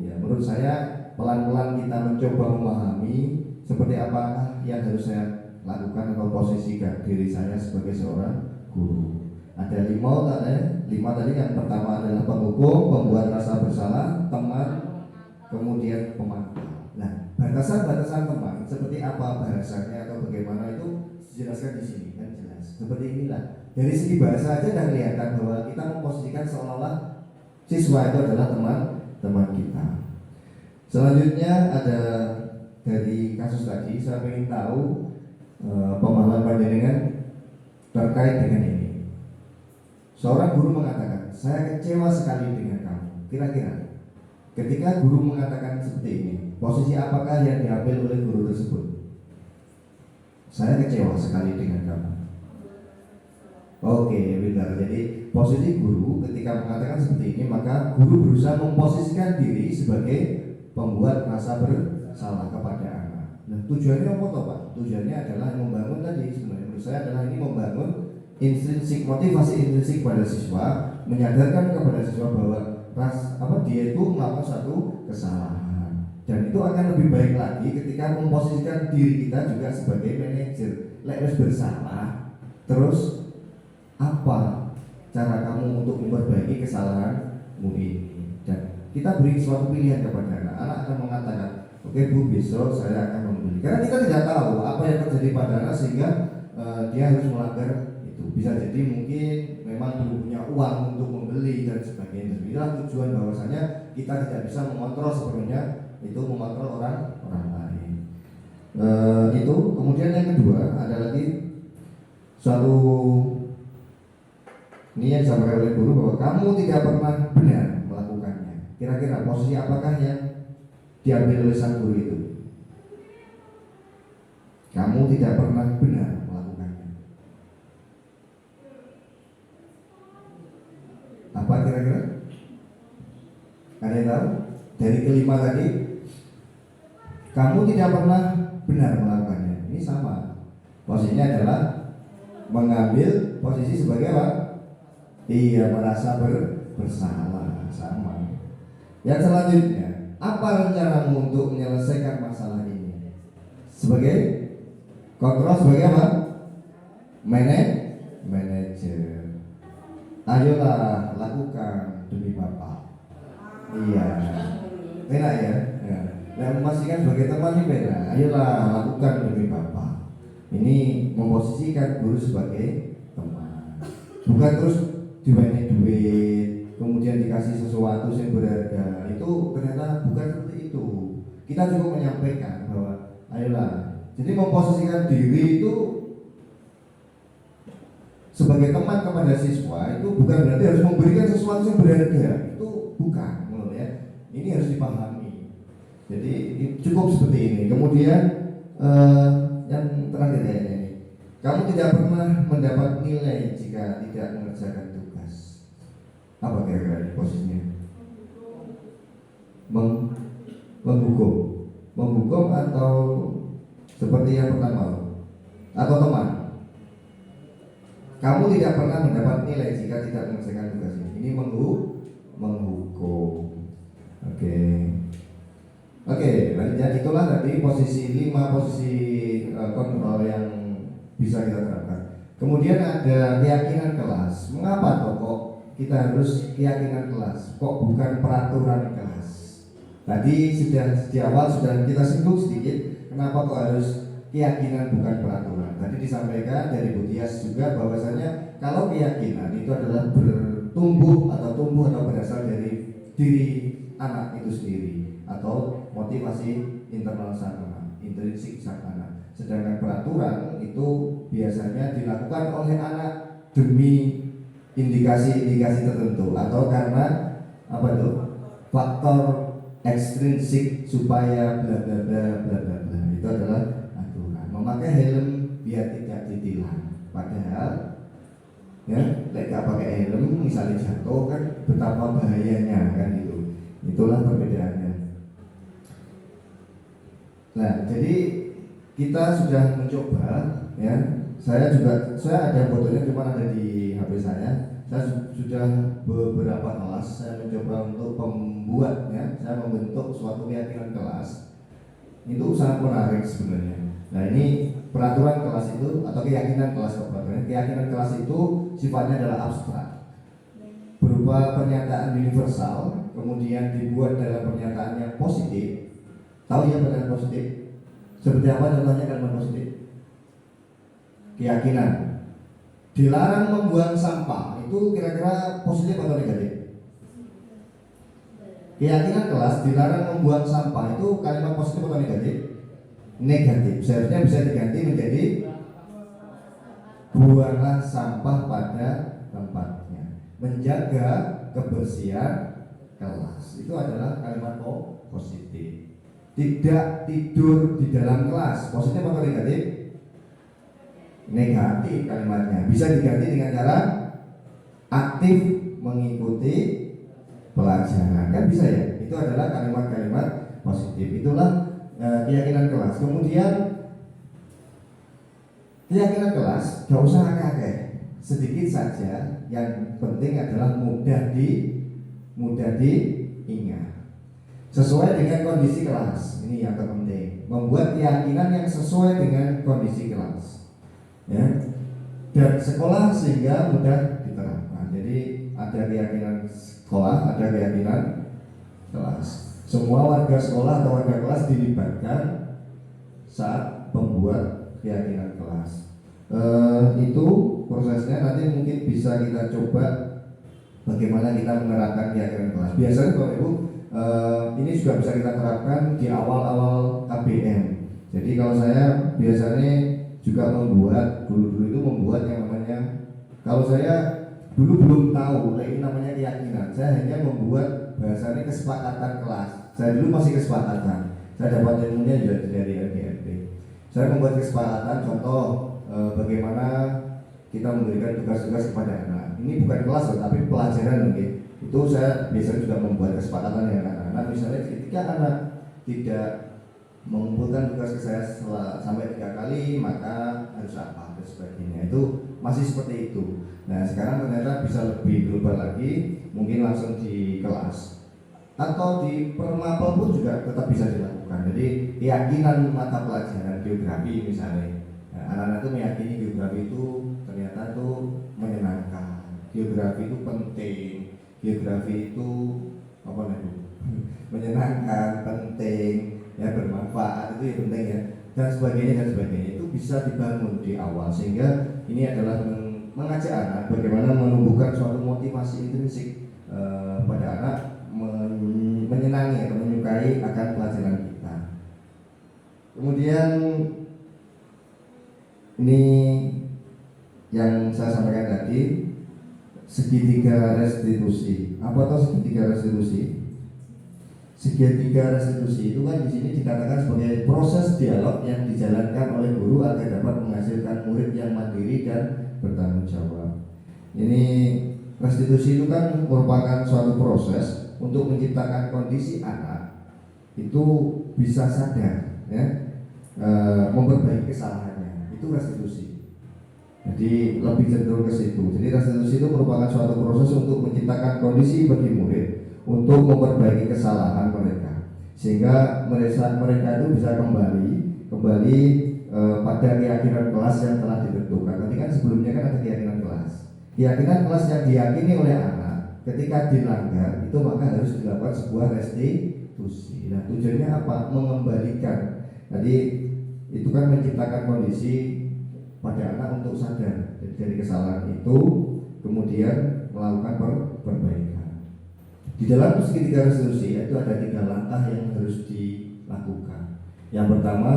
ya menurut saya pelan-pelan kita mencoba memahami seperti apa yang harus saya lakukan atau posisikan diri saya sebagai seorang guru. Ada lima tadi. Yang pertama adalah penghukum, pembuat rasa bersalah, teman, kemudian pemantau. Nah, batasan-batasan teman seperti apa bahasanya atau bagaimana itu dijelaskan di sini kan jelas. Seperti inilah. Dari segi bahasa aja sudah kelihatan bahwa kita memposisikan seolah-olah siswa itu adalah teman kita. Selanjutnya ada dari kasus tadi, saya ingin tahu pemahaman panjenengan terkait dengan ini. Seorang guru mengatakan, saya kecewa sekali dengan kamu. Kira-kira ketika guru mengatakan seperti ini, posisi apakah yang diambil oleh guru tersebut? Saya kecewa sekali dengan kamu. Oke, benar. Jadi posisi guru ketika mengatakan seperti ini, maka guru berusaha memposisikan diri sebagai pembuat rasa bersalah kepada anak. Nah, tujuannya apa toh Pak? Tujuannya adalah membangun tadi sebenarnya menurut saya adalah ini membangun intrinsik, motivasi intrinsik pada siswa, menyadarkan kepada siswa bahwa dia itu melakukan satu kesalahan. Dan itu akan lebih baik lagi ketika memposisikan diri kita juga sebagai manajer. Lek bersalah, terus apa cara kamu untuk memperbaiki kesalahanmu ini? Dan kita beri suatu pilihan kepada anak. Anak akan mengatakan, oke Bu, besok saya akan membeli. Karena kita tidak tahu apa yang terjadi pada anak sehingga dia harus melanggar itu. Bisa jadi mungkin memang belum punya uang untuk membeli dan sebagainya. Inilah tujuan bahwasanya kita tidak bisa mengontrol sepenuhnya itu mengontrol orang lain. Itu kemudian yang kedua ada lagi suatu ini yang disampaikan oleh guru bahwa kamu tidak pernah benar melakukannya. Kira-kira posisi apakah yang diambil oleh sang guru itu? Kamu tidak pernah benar melakukannya. Apa kira-kira? Ada yang tahu? Dari kelima tadi, kamu tidak pernah benar melakukannya. Ini sama. Posisinya adalah mengambil posisi sebagai apa? Iya, merasa bersalah. Sama. Yang selanjutnya, apa rencanamu untuk menyelesaikan masalah ini? Sebagai kontrol, sebagai apa? Manajer. Ayolah lakukan demi Bapak. Iya, enak ya. Nah, memastikan sebagai teman ini beda. Ayolah lakukan demi Bapak. Ini memposisikan guru sebagai teman, bukan terus dibayar duit, kemudian dikasih sesuatu yang berharga. Itu ternyata bukan seperti itu. Kita cukup menyampaikan bahwa ayolah. Jadi memposisikan diri itu sebagai teman kepada siswa itu bukan berarti harus memberikan sesuatu yang berharga. Itu bukan, menurut ya. Ini harus dipahami. Jadi cukup seperti ini. Kemudian yang terakhir kayaknya ini, kamu tidak pernah mendapat nilai jika tidak mengerjakan tugas. Apa kira-kira posisinya? Menghukum atau seperti yang pertama atau teman? Kamu tidak pernah mendapat nilai jika tidak mengerjakan tugas. Ini menghukum. Oke, jadi itulah tadi posisi 5 posisi kontrol yang bisa kita terapkan. Kemudian ada keyakinan kelas. Mengapa kok kita harus keyakinan kelas? Kok bukan peraturan kelas? Tadi sudah di awal sudah kita singgung sedikit. Kenapa kok harus keyakinan bukan peraturan? Tadi disampaikan dari Bu Tias juga bahwasanya kalau keyakinan itu adalah tumbuh atau berasal dari diri anak itu sendiri atau motivasi internal sang anak, intrinsik sang anak. Sedangkan peraturan itu biasanya dilakukan oleh anak demi indikasi-indikasi tertentu atau karena apa itu faktor ekstrinsik supaya bla bla bla bla bla bla. Itu adalah aturan. Memakai helm biar tidak ditilang. Padahal ya, gak pakai helm misalnya jatuh kan betapa bahayanya kan itu. Itulah perbedaannya. Nah, jadi kita sudah mencoba ya. Saya ada fotonya cuma ada di HP saya. Saya sudah beberapa kelas saya mencoba untuk membuatnya. Saya membentuk suatu keyakinan kelas. Itu sangat menarik sebenarnya. Nah, ini peraturan kelas itu atau keyakinan kelas keyakinan kelas itu sifatnya adalah abstrak. Berupa pernyataan universal, kemudian dibuat dalam pernyataan yang positif. Tahu ya pernyataan positif? Seperti apa contohnya kalimat positif? Keyakinan dilarang membuang sampah, itu kira-kira positif atau negatif? Keyakinan kelas dilarang membuang sampah, itu kalimat positif atau negatif? Negatif. Seharusnya bisa diganti menjadi buanglah sampah pada tempatnya, menjaga kebersihan kelas. Itu adalah kalimat positif. Tidak tidur di dalam kelas, positif atau negatif? Negatif kalimatnya. Bisa diganti dengan cara aktif mengikuti pelajaran, kan bisa ya. Itu adalah kalimat-kalimat positif. Itulah keyakinan kelas. Kemudian keyakinan kelas gak usah akeh-akeh, sedikit saja. Yang penting adalah mudah diingat, sesuai dengan kondisi kelas. Ini yang terpenting, membuat keyakinan yang sesuai dengan kondisi kelas ya, dan sekolah sehingga mudah diterapkan. Jadi ada keyakinan sekolah, ada keyakinan kelas. Semua warga sekolah atau warga kelas dilibatkan saat membuat keyakinan kelas. Itu prosesnya. Nanti mungkin bisa kita coba bagaimana kita menerapkan keyakinan kelas. Biasanya Bapak Ibu, ini juga bisa kita terapkan di awal-awal KBM. Jadi kalau saya biasanya juga membuat, dulu itu membuat yang namanya, kalau saya dulu belum tahu ini namanya keyakinan, saya hanya membuat bahasanya kesepakatan kelas. Saya dulu masih kesepakatan, saya dapat ilmunya juga dari LGMP. Saya membuat kesepakatan, contoh bagaimana kita memberikan tugas-tugas kepada anak. Ini bukan kelas tapi pelajaran mungkin. Itu saya biasanya juga membuat kesepakatan dengan anak-anak. Misalnya ketika anak tidak mengumpulkan tugas ke saya sampai 3 kali, maka harus apa dan sebagainya. Itu masih seperti itu. Nah, sekarang ternyata bisa lebih global lagi, mungkin langsung di kelas atau di permapel pun juga tetap bisa dilakukan. Jadi keyakinan mata pelajaran geografi misalnya, nah, anak-anak itu meyakini geografi itu ternyata itu menyenangkan, geografi itu penting, geografi itu apa namanya, menyenangkan, penting, ya bermanfaat, itu yang penting ya, dan sebagainya dan sebagainya. Itu bisa dibangun di awal, sehingga ini adalah mengajak anak bagaimana menumbuhkan suatu motivasi intrinsik pada anak menyenangi atau menyukai akan pelajaran kita. Kemudian ini yang saya sampaikan tadi, segitiga restitusi. Apa tahu segitiga restitusi? Segitiga restitusi itu kan di sini dikatakan sebagai proses dialog yang dijalankan oleh guru agar dapat menghasilkan murid yang mandiri dan bertanggung jawab. Ini restitusi itu kan merupakan suatu proses untuk menciptakan kondisi anak itu bisa sadar, ya, memperbaiki kesalahannya. Itu restitusi. Jadi lebih cenderung ke situ. Jadi restitusi itu merupakan suatu proses untuk menciptakan kondisi bagi murid untuk memperbaiki kesalahan mereka, sehingga mereka itu bisa kembali pada keyakinan kelas yang telah ditentukan. Nanti kan sebelumnya kan ada keyakinan kelas yang diyakini oleh anak. Ketika dilanggar itu maka harus dilakukan sebuah restitusi. Nah, tujuannya apa? Mengembalikan. Jadi itu kan menciptakan kondisi pada anak untuk sadar dari kesalahan itu, kemudian melakukan perbaikan. Di dalam segitiga restitusi itu ada 3 langkah yang harus dilakukan. Yang pertama,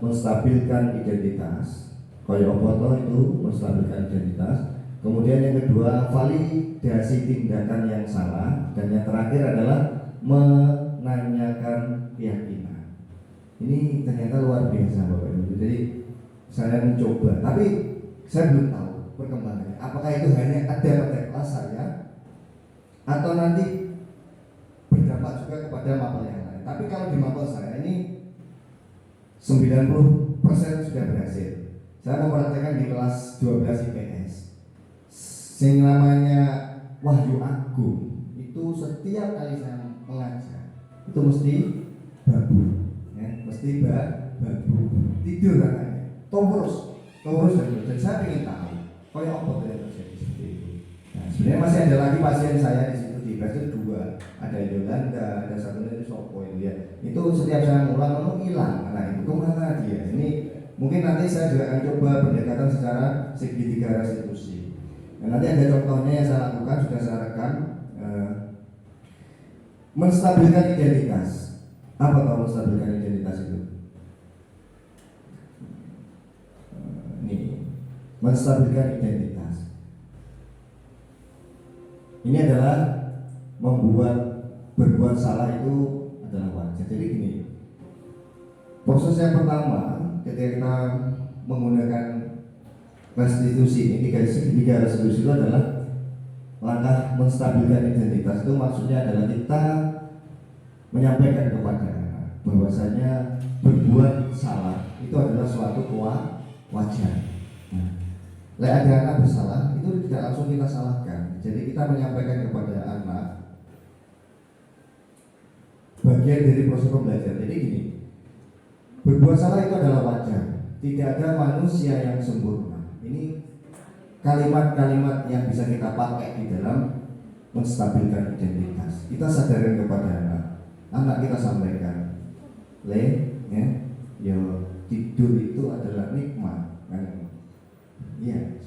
menstabilkan identitas. Koyo foto itu menstabilkan identitas. Kemudian yang kedua, validasi tindakan yang salah, dan yang terakhir adalah menanyakan keyakinan. Ini ternyata luar biasa Bapak Ibu. Jadi saya mencoba, tapi saya belum tahu perkembangannya. Apakah itu hanya ada pada kelas saya atau nanti berdampak juga kepada mapel yang lain. Tapi kalau di mapel saya ini 90% sudah berhasil. Saya mempraktekkan di kelas 12 IPS. Sing namanya Wahyu Agung itu setiap kali saya mengajar itu mesti babu, ya, mesti babu tidur anaknya, terus dan saya ingin tahu kayak apa yang terjadi seperti itu. Nah, sebenarnya masih ada lagi pasien saya di situ di kelas itu 2, ada Yolanda, ada satu lagi Sopo ya. Itu setiap saya ngulang ngomong hilang anak itu, kemana dia? Ini mungkin nanti saya juga akan coba pendekatan secara segitiga restitusi. Nah, nanti ada contohnya yang saya lakukan, sudah saya rekam. Menstabilkan identitas. Apa tahu menstabilkan identitas itu? Ini menstabilkan identitas. Ini adalah berbuat salah itu adalah wajar. Jadi gini, proses yang pertama ketika kita menggunakan restitusi ini, tiga restitusi itu adalah langkah menstabilkan identitas. Itu maksudnya adalah kita menyampaikan kepada anak bahwasanya berbuat salah itu adalah suatu wajar. Nah, ada anak bersalah itu tidak langsung kita salahkan. Jadi kita menyampaikan kepada anak bagian dari proses pembelajaran. Jadi gini, berbuat salah itu adalah wajar. Tidak ada manusia yang sempurna. Ini kalimat-kalimat yang bisa kita pakai di dalam menstabilkan identitas. Kita sadarin kepada anak kita sampaikan, ya, tidur itu adalah nikmat, kan? Iya,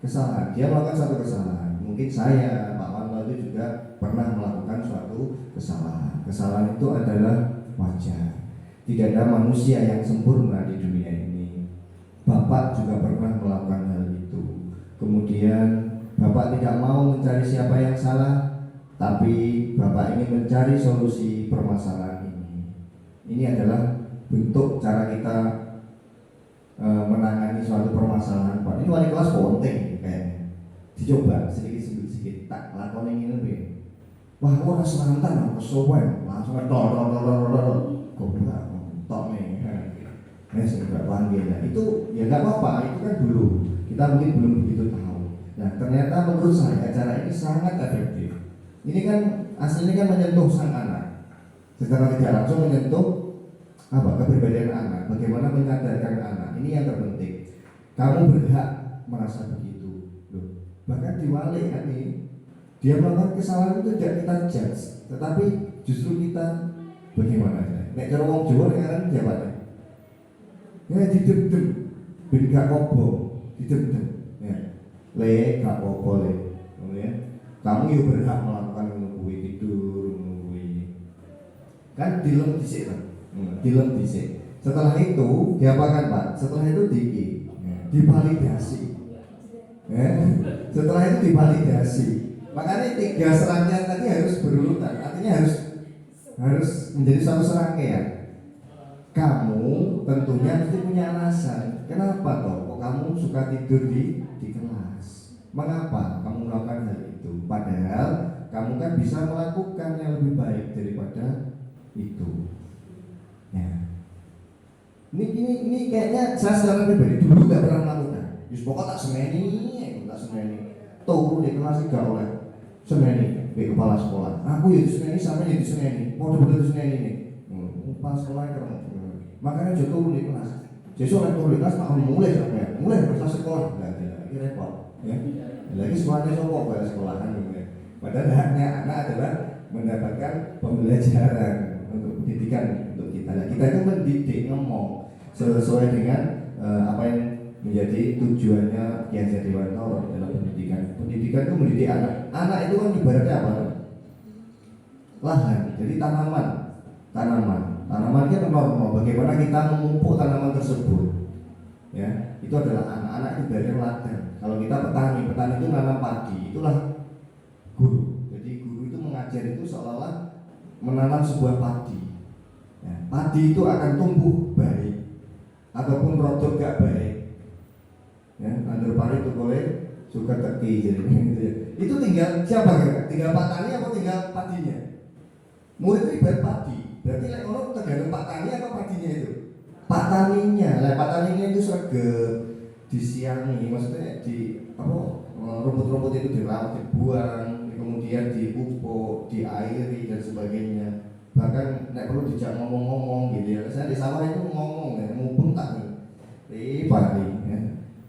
kesalahan. Dia melakukan satu kesalahan. Mungkin saya, Pak Wanto itu juga pernah melakukan suatu kesalahan. Kesalahan itu adalah wajar. Tidak ada manusia yang sempurna di dunia ini. Bapak juga pernah melakukan hal itu. Kemudian Bapak tidak mau mencari siapa yang salah, tapi Bapak ingin mencari solusi permasalahan ini. Ini adalah bentuk cara kita menangani suatu permasalahan. Pak, ini wali kelas ponteng kayaknya. Dicoba sedikit tak lakoni ini. Wah, orang serantan kesuwen, langsung goblok tok nih. Sudah panggil. Nah, itu ya nggak apa-apa, itu kan dulu kita mungkin belum begitu tahu. Nah, ternyata menurut saya cara ini sangat efektif. Ini kan aslinya kan menyentuh sang anak, secara tidak langsung menyentuh kepribadian anak. Bagaimana menyadarkan anak? Ini yang terpenting. Kamu berhak merasa begitu. Loh, bahkan diwali kan nih, dia melakukan kesalahan itu tidak kita judge, tetapi justru kita bagaimana? Nek cara wong Jawa kan siapa? Ya didem-dem, ben gak kobo, didem-dem. Ya, le gak kobo le, ya. Kamu yo berhak melakukan menunggu tidur, menunggu kan dilem dhisik kan, dilem dhisik. Setelah itu diapakan Pak? Setelah itu divalidasi. Ya. Setelah itu divalidasi. Makanya 3 serangkaian tadi harus berurutan, artinya harus menjadi satu serangkaian. Kamu tentunya mesti punya alasan. Kenapa toh? Kok kamu suka tidur di kelas? Mengapa kamu melakukan hal itu? Padahal kamu kan bisa melakukan yang lebih baik daripada itu. Ya. Ini kayaknya saya secara pribadi dulu nggak pernah melakukan. Yus pokok tak semeni. Tuh di kelas gak oleh semeni di kepala sekolah. Aku ya semeni sampai di semeni. Mau betul semeni nih. Kepala sekolah keren. Makanya jatuh turun di kelas. Sesuk nek turun di kelas tak mulai sampai mulai kelas sekolah. Ini repot, ya. Lagi sekolahnya sopo pada sekolahan gitu. Padahal haknya anak adalah mendapatkan pembelajaran untuk pendidikan untuk kita. Nah, kita itu mendidik ngomong sesuai dengan apa yang menjadi tujuannya Kiai Haji Dewantoro dalam pendidikan. Pendidikan itu mendidik anak. Anak itu kan ibaratnya apa? Lahan. Jadi tanaman. Tanaman itu normal. Bagaimana kita memupuk tanaman tersebut? Ya, itu adalah anak-anak itu ibaratnya ladang. Kalau kita petani itu nanam padi, itulah guru. Jadi guru itu mengajar itu seolah-olah menanam sebuah padi. Ya, padi itu akan tumbuh baik ataupun rodok gak baik. Ya, andur pari itu boleh suka teki jadi gitu ya. Itu tinggal siapa ya? Tinggal Pak Tani atau tinggal padinya? Murid itu ibarat padi. Berarti lek ono tergantung Pak Tani atau padinya itu? Pak Taninya. Lah Pak Taninya itu sergap disiangi, maksudnya di apa rumput-rumput itu dirawat, dibuang, kemudian dipupuk, diairi dan sebagainya. Bahkan nek perlu dijak ngomong-ngomong gitu ya. Saya di sawah itu ngomong ya, mubeng tak pari ya.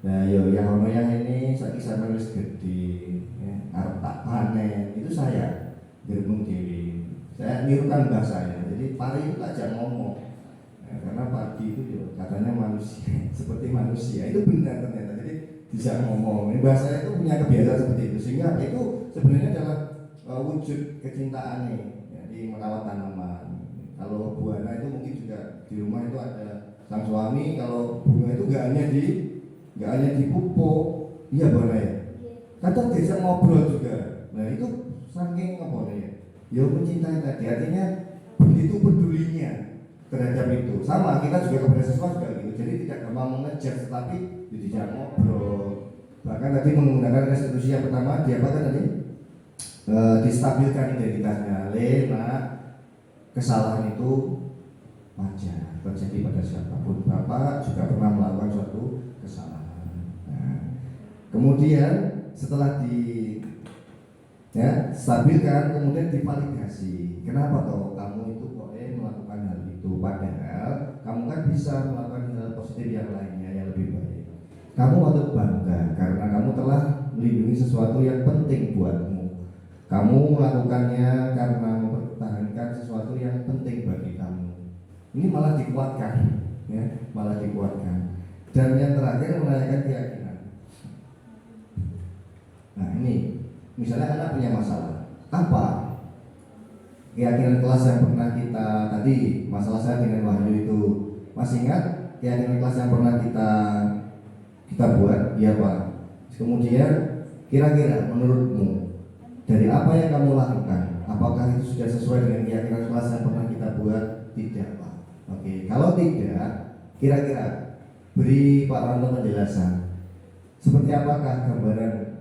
Nah, yo yang ono yang ini saiki sampe wis gede ya, arep tak panen. Itu saya gerbong dewi. Saya nirukan bahasanya. Jadi pari itu ajak ngomong. Ya, karena padi itu katanya manusia seperti manusia. Itu benar ternyata. Jadi bisa ngomong. Ini bahasa itu punya kebiasaan seperti itu. Sehingga itu sebenarnya adalah wujud kecintaan nih. Jadi merawat tanaman. Kalau buana itu mungkin juga di rumah itu ada sang suami. Kalau bunga itu nggak hanya dipupuk, iya buana ya. Kadang diajak ngobrol juga. Nah itu saking apa nih? Ya mencintai tadi, artinya begitu pedulinya terhadap itu. Sama kita juga kepada siswa juga gitu. Jadi tidak gampang mengejar, tetapi tidak ngobrol. Bahkan tadi menggunakan restitusi yang pertama, diapakan tadi? Distabilkan identitasnya. Nah, kesalahan itu wajar terjadi pada siapapun. Bapak juga pernah melakukan suatu kesalahan. Nah, kemudian setelah stabilkan, kemudian divalidasi. Kenapa toh kamu itu kok melakukan hal itu? Padahal kamu kan bisa melakukan hal positif yang lainnya yang lebih baik. Kamu patut bangga karena kamu telah melindungi sesuatu yang penting buatmu. Kamu melakukannya karena mempertahankan sesuatu yang penting bagi kamu. Ini malah dikuatkan, ya, malah dikuatkan. Dan yang terakhir menanyakan keyakinan. Nah ini. Misalnya anak punya masalah, apa keyakinan kelas yang pernah kita tadi masalah saya dengan Wahyu itu masih ingat keyakinan kelas yang pernah kita buat, ya Pak. Kemudian kira-kira menurutmu dari apa yang kamu lakukan, apakah itu sudah sesuai dengan keyakinan kelas yang pernah kita buat? Tidak Pak. Oke, kalau tidak, kira-kira beri Pak Ranto penjelasan seperti apakah gambaran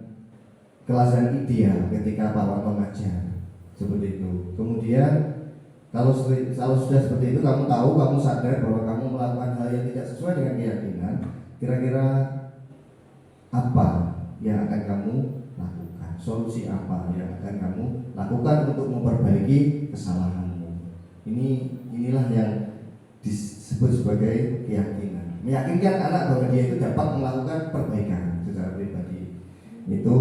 kelas yang ideal ketika Pak Wanto ngajar seperti itu. Kemudian kalau sudah seperti itu, kamu tahu, kamu sadar bahwa kamu melakukan hal yang tidak sesuai dengan keyakinan, kira-kira apa yang akan kamu lakukan? Solusi apa yang akan kamu lakukan untuk memperbaiki kesalahanmu? Inilah yang disebut sebagai keyakinan. Meyakinkan anak bahwa dia itu dapat melakukan perbaikan secara pribadi. Itu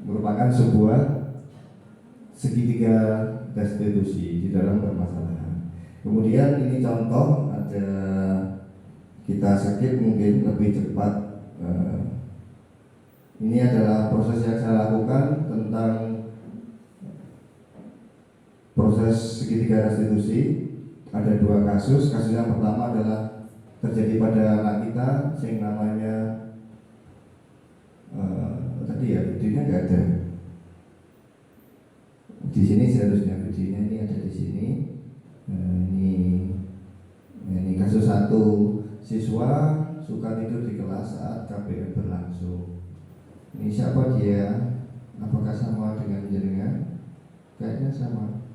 merupakan sebuah segitiga restitusi di dalam permasalahan. Kemudian ini contoh ada kita sakit mungkin lebih cepat. Ini adalah proses yang saya lakukan tentang proses segitiga restitusi. Ada 2 kasus. Kasus yang pertama adalah terjadi pada anak kita yang namanya tadi ya, videonya nggak ada di sini, seharusnya videonya ini ada di sini. Ini kasus 1, siswa suka tidur di kelas saat KBM berlangsung. Ini siapa dia? Apakah sama dengan jenengan? Kayaknya sama.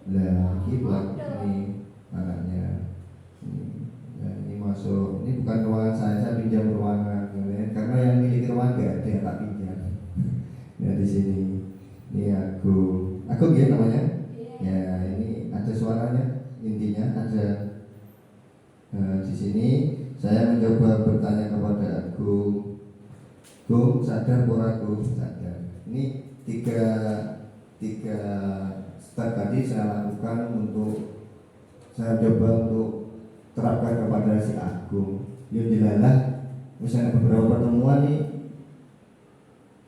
Lah, kiblat ini anaknya. Ini masuk. Ini bukan ruangan saya pinjam ruangan. Karena yang milik ruangan gak ada, tak pinjam. Ya di sini. Ini aku gitu namanya. Ya ini ada suaranya. Intinya ada di sini. Saya mencoba bertanya kepada Agung. Gung, sadar pora Gung, sadar. Ini tiga step tadi saya lakukan untuk saya coba untuk terapkan kepada si Agung. Yang jelas, misalnya beberapa pertemuan nih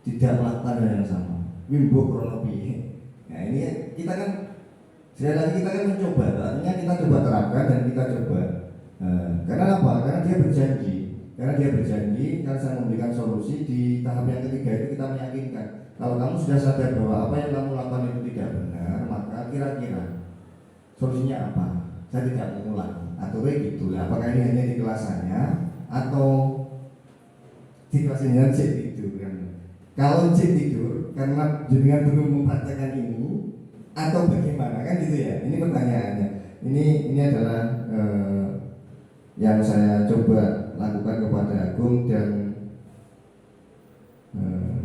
tidak melakukan hal yang sama. Wimbo kronopi. Nah ini kita kan sekali lagi kita kan mencoba, artinya kita coba terapkan dan kita coba. Karena apa? Karena dia berjanji. Karena saya memberikan solusi. Di tahap yang ketiga itu kita meyakinkan kalau kamu sudah sadar bahwa apa yang kamu lakukan itu tidak benar, maka kira-kira solusinya apa? Saya tidak mengulang. Aturnya gitu lah. Apakah ini hanya di kelasannya atau di kelasnya cek tidur kan? Kalau cek tidur karena jenengan belum mempraktekkan ini atau bagaimana kan gitu ya? Ini pertanyaannya. Ini adalah yang saya coba lakukan kepada Agung dan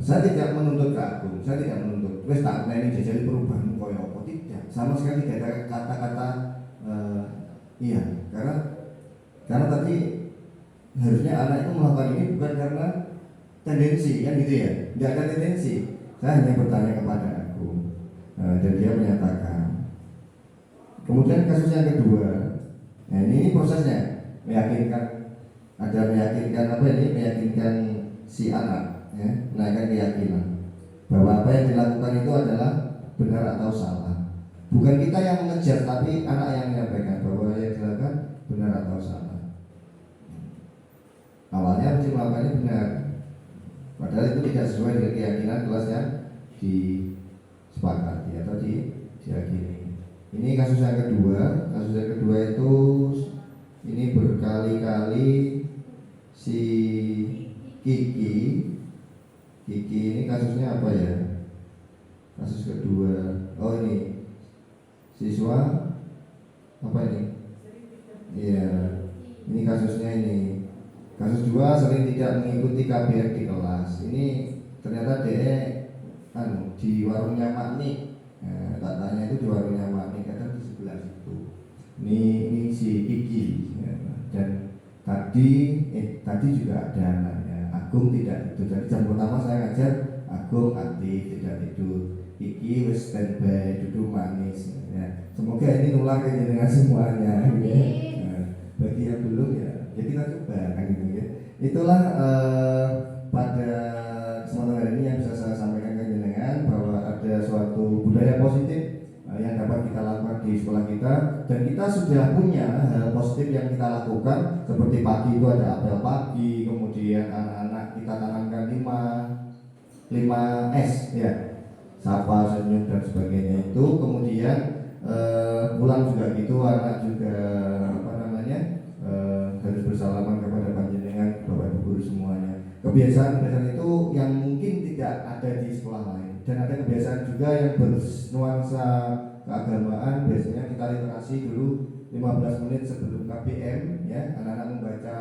saya tidak menuntut ke Agung, saya tidak menuntut. Wes tak ini jadi perubahan koyo apa tidak, sama sekali tidak ada kata-kata iya, karena tadi harusnya anak itu melakukan ini bukan karena tendensi, kan gitu ya, tidak ada tendensi. Saya hanya bertanya kepada Agung dan dia menyatakan. Kemudian kasus yang kedua, nah ini prosesnya meyakinkan si anak ya, menaikkan keyakinan bahwa apa yang dilakukan itu adalah benar atau salah. Bukan kita yang mengejar, tapi anak yang menyampaikan bahwa yang dilakukan benar atau salah. Awalnya mesti melakukannya benar, padahal itu tidak sesuai dengan keyakinan kelas yang disepakati atau diyakini. Ini kasus yang kedua. Kasus yang kedua itu ini berkali-kali si Kiki ini kasusnya apa ya? Kasus kedua. Oh ini siswa apa ini? Iya. Ini kasusnya ini. Kasus 2 sering tidak mengikuti KBR di kelas. Ini ternyata dia di warungnya Makni. Nah, katanya itu di warungnya Makni, kadang di sebelah situ. Ini si Kiki ya. Dan tadi juga ada anaknya Agung tidak tidur. Jadi jam pertama saya ngajar Agung aktif tidak tidur. Kiki wis standby duduk manis ya. Semoga ini nular ke jenengan semuanya gitu ya. Nah, bagi yang belum ya kita coba kan gitu ya. Itulah pada kesempatan hari ini yang bisa saya sampaikan ke jenengan bahwa ada suatu budaya positif yang dapat kita lakukan di sekolah kita, dan kita sudah punya hal positif yang kita lakukan. Seperti pagi itu ada apel pagi, kemudian anak-anak kita tanamkan 5S ya, sapa, senyum dan sebagainya itu. Kemudian pulang juga gitu, anak juga harus bersalaman kepada panjenengan, bapak ibu guru semuanya. Kebiasaan itu yang mungkin tidak ada di sekolah lain, dan ada kebiasaan juga yang bernuansa keagamaan. Biasanya kita literasi dulu 15 menit sebelum KBM ya, anak-anak membaca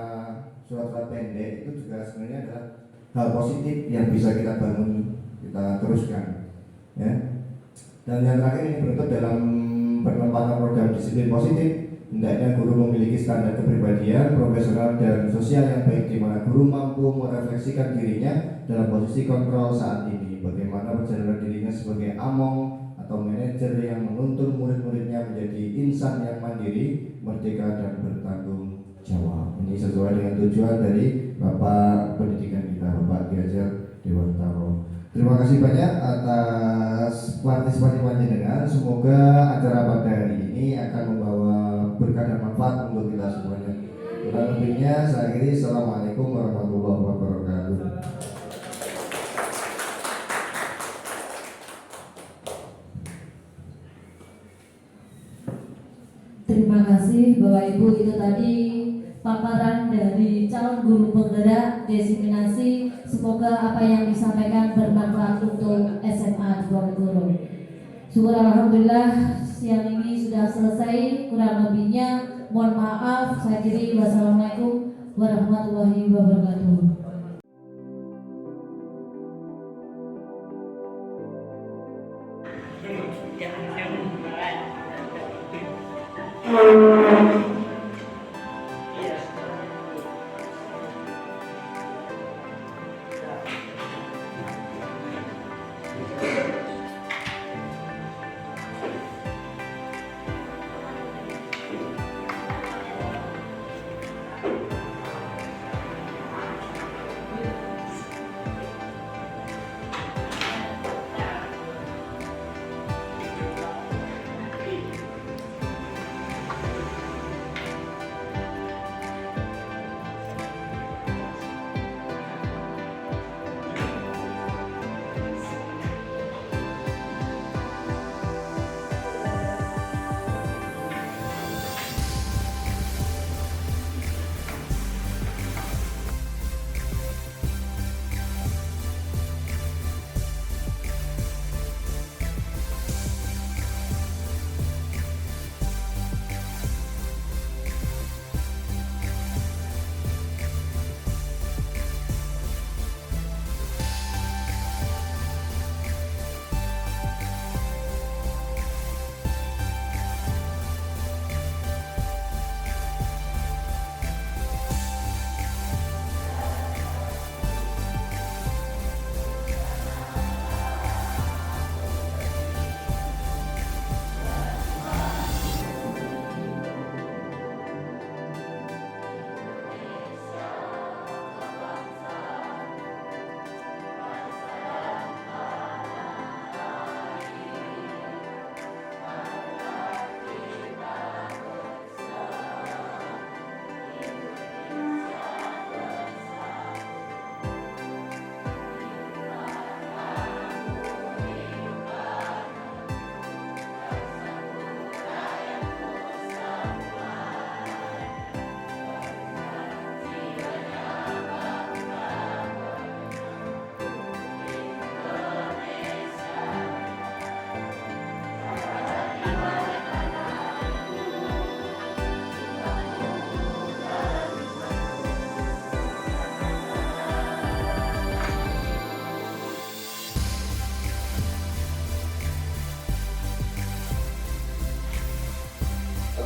surat-surat pendek. Itu juga sebenarnya adalah hal positif yang bisa kita bangun, kita teruskan ya. Dan yang terakhir ini bentuk dalam penempatan program disiplin positif. Hendaknya guru memiliki standar kepribadian, profesional dan sosial yang baik, di mana guru mampu merefleksikan dirinya dalam posisi kontrol saat ini. Bagaimana perjalanan dirinya sebagai among atau manajer manajer yang menuntun murid-muridnya menjadi insan yang mandiri, merdeka dan bertanggung jawab. Ini sesuai dengan tujuan dari Bapak Pendidikan kita, Bapak Ki Hajar Dewantara. Terima kasih banyak atas partisipasi panjenengan. Semoga acara pada hari ini akan membawa berkah dan manfaat untuk kita semuanya. Kurang lebihnya saya akhiri. Assalamualaikum warahmatullahi wabarakatuh. Terima kasih Bapak Ibu, itu tadi paparan dari calon guru penggerak desiminasi. Semoga apa yang disampaikan bermanfaat untuk SMA Diponegoro. Syukur alhamdulillah siang ini sudah selesai. Kurang lebihnya mohon maaf. Saya kiri. Wassalamualaikum warahmatullahi wabarakatuh.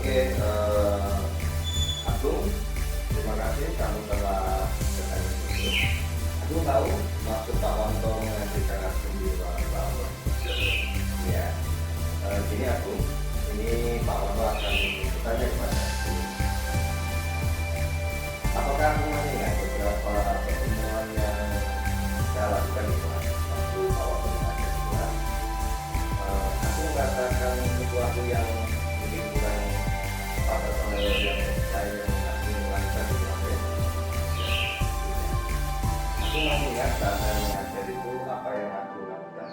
Oke, Agung, terima kasih kamu telah bertanya dulu. Agung tahu maksud Pak Wanto mengajukan Agung di ruangan Pak. Ya, gini Agung, ini Pak Wanto akan bertanya kepada Agung. Apakah Agung mengingat beberapa pertemuan yang saya lakukan di kelas waktu Pak Wanto mengajar di kelas? Aku mengatakan sesuatu yang mungkin kurang pada yang saya lakukan di kelas. Aku masih ingat saat saya mengajar itu apa yang aku lakukan.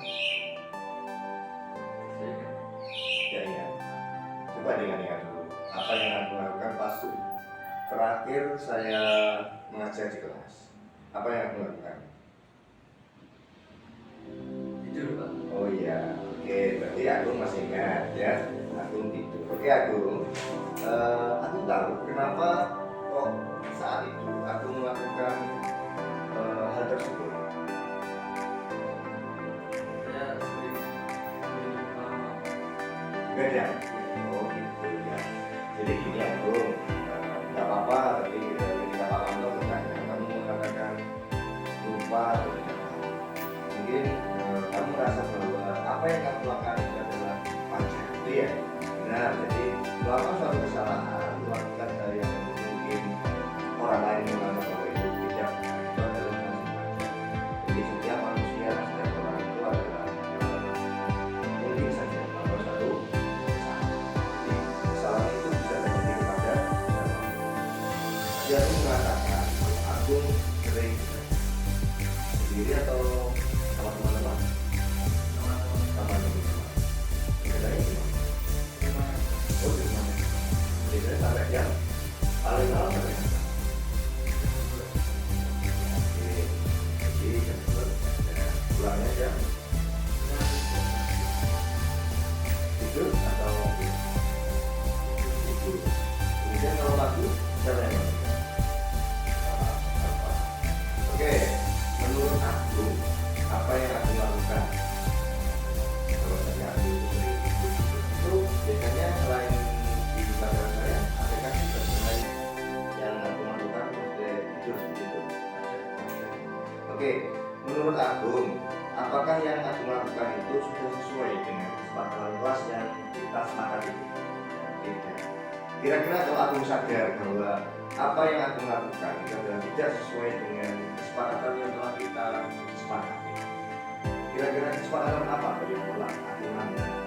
Ya. Coba diingat dulu apa yang aku lakukan pas terakhir saya mengajar di kelas. Apa yang aku lakukan? Tidur, Pak. Oh iya, oke, berarti aku masih ingat ya. Aku tidur. Oke, aku tahu kenapa kok saat itu aku melakukan hal tersebut. Ya, sering beda. Oh gitu ya. Jadi gini aku, nggak apa-apa. Tapi ketika Pak Wanto bertanya, kamu mengatakan lupa atau tidak? Mungkin kamu merasa bahwa apa yang kamu lakukan itu adalah ya? Benar. Jadi melakukan suatu kesalahan, melakukan hal yang mungkin orang lain menganggap bahwa itu tidak, itu adalah masing-masing. Jadi setiap manusia, setiap orang itu adalah mungkin saja melakukan suatu kesalahan. Jadi kesalahan itu bisa terjadi kepada dia pun mengatakan Agung sering sendiri atau sama teman-teman? Sama teman-teman. Bedanya gimana? Oh, di mana? Bedanya sampai jam paling malam sampai jam. Oke, jadi jam 11 pulangnya jam tidur atau tidur. Kemudian kalau pagi siapa yang bangun? Oke, menurut aku apa yang aku lakukan kalau saya aku itu biasanya selain di belakang saya ada kan juga selain yang aku lakukan seperti tidur seperti itu. Oke, menurut Agung, apakah yang aku lakukan itu sudah sesuai dengan kesepakatan kelas yang kita sepakati? Tidak. Kira-kira kalau Agung sadar bahwa apa yang aku lakukan itu adalah tidak sesuai dengan kesepakatan yang telah kita sepakati, kira-kira kesepakatan apa yang telah aku lakukan?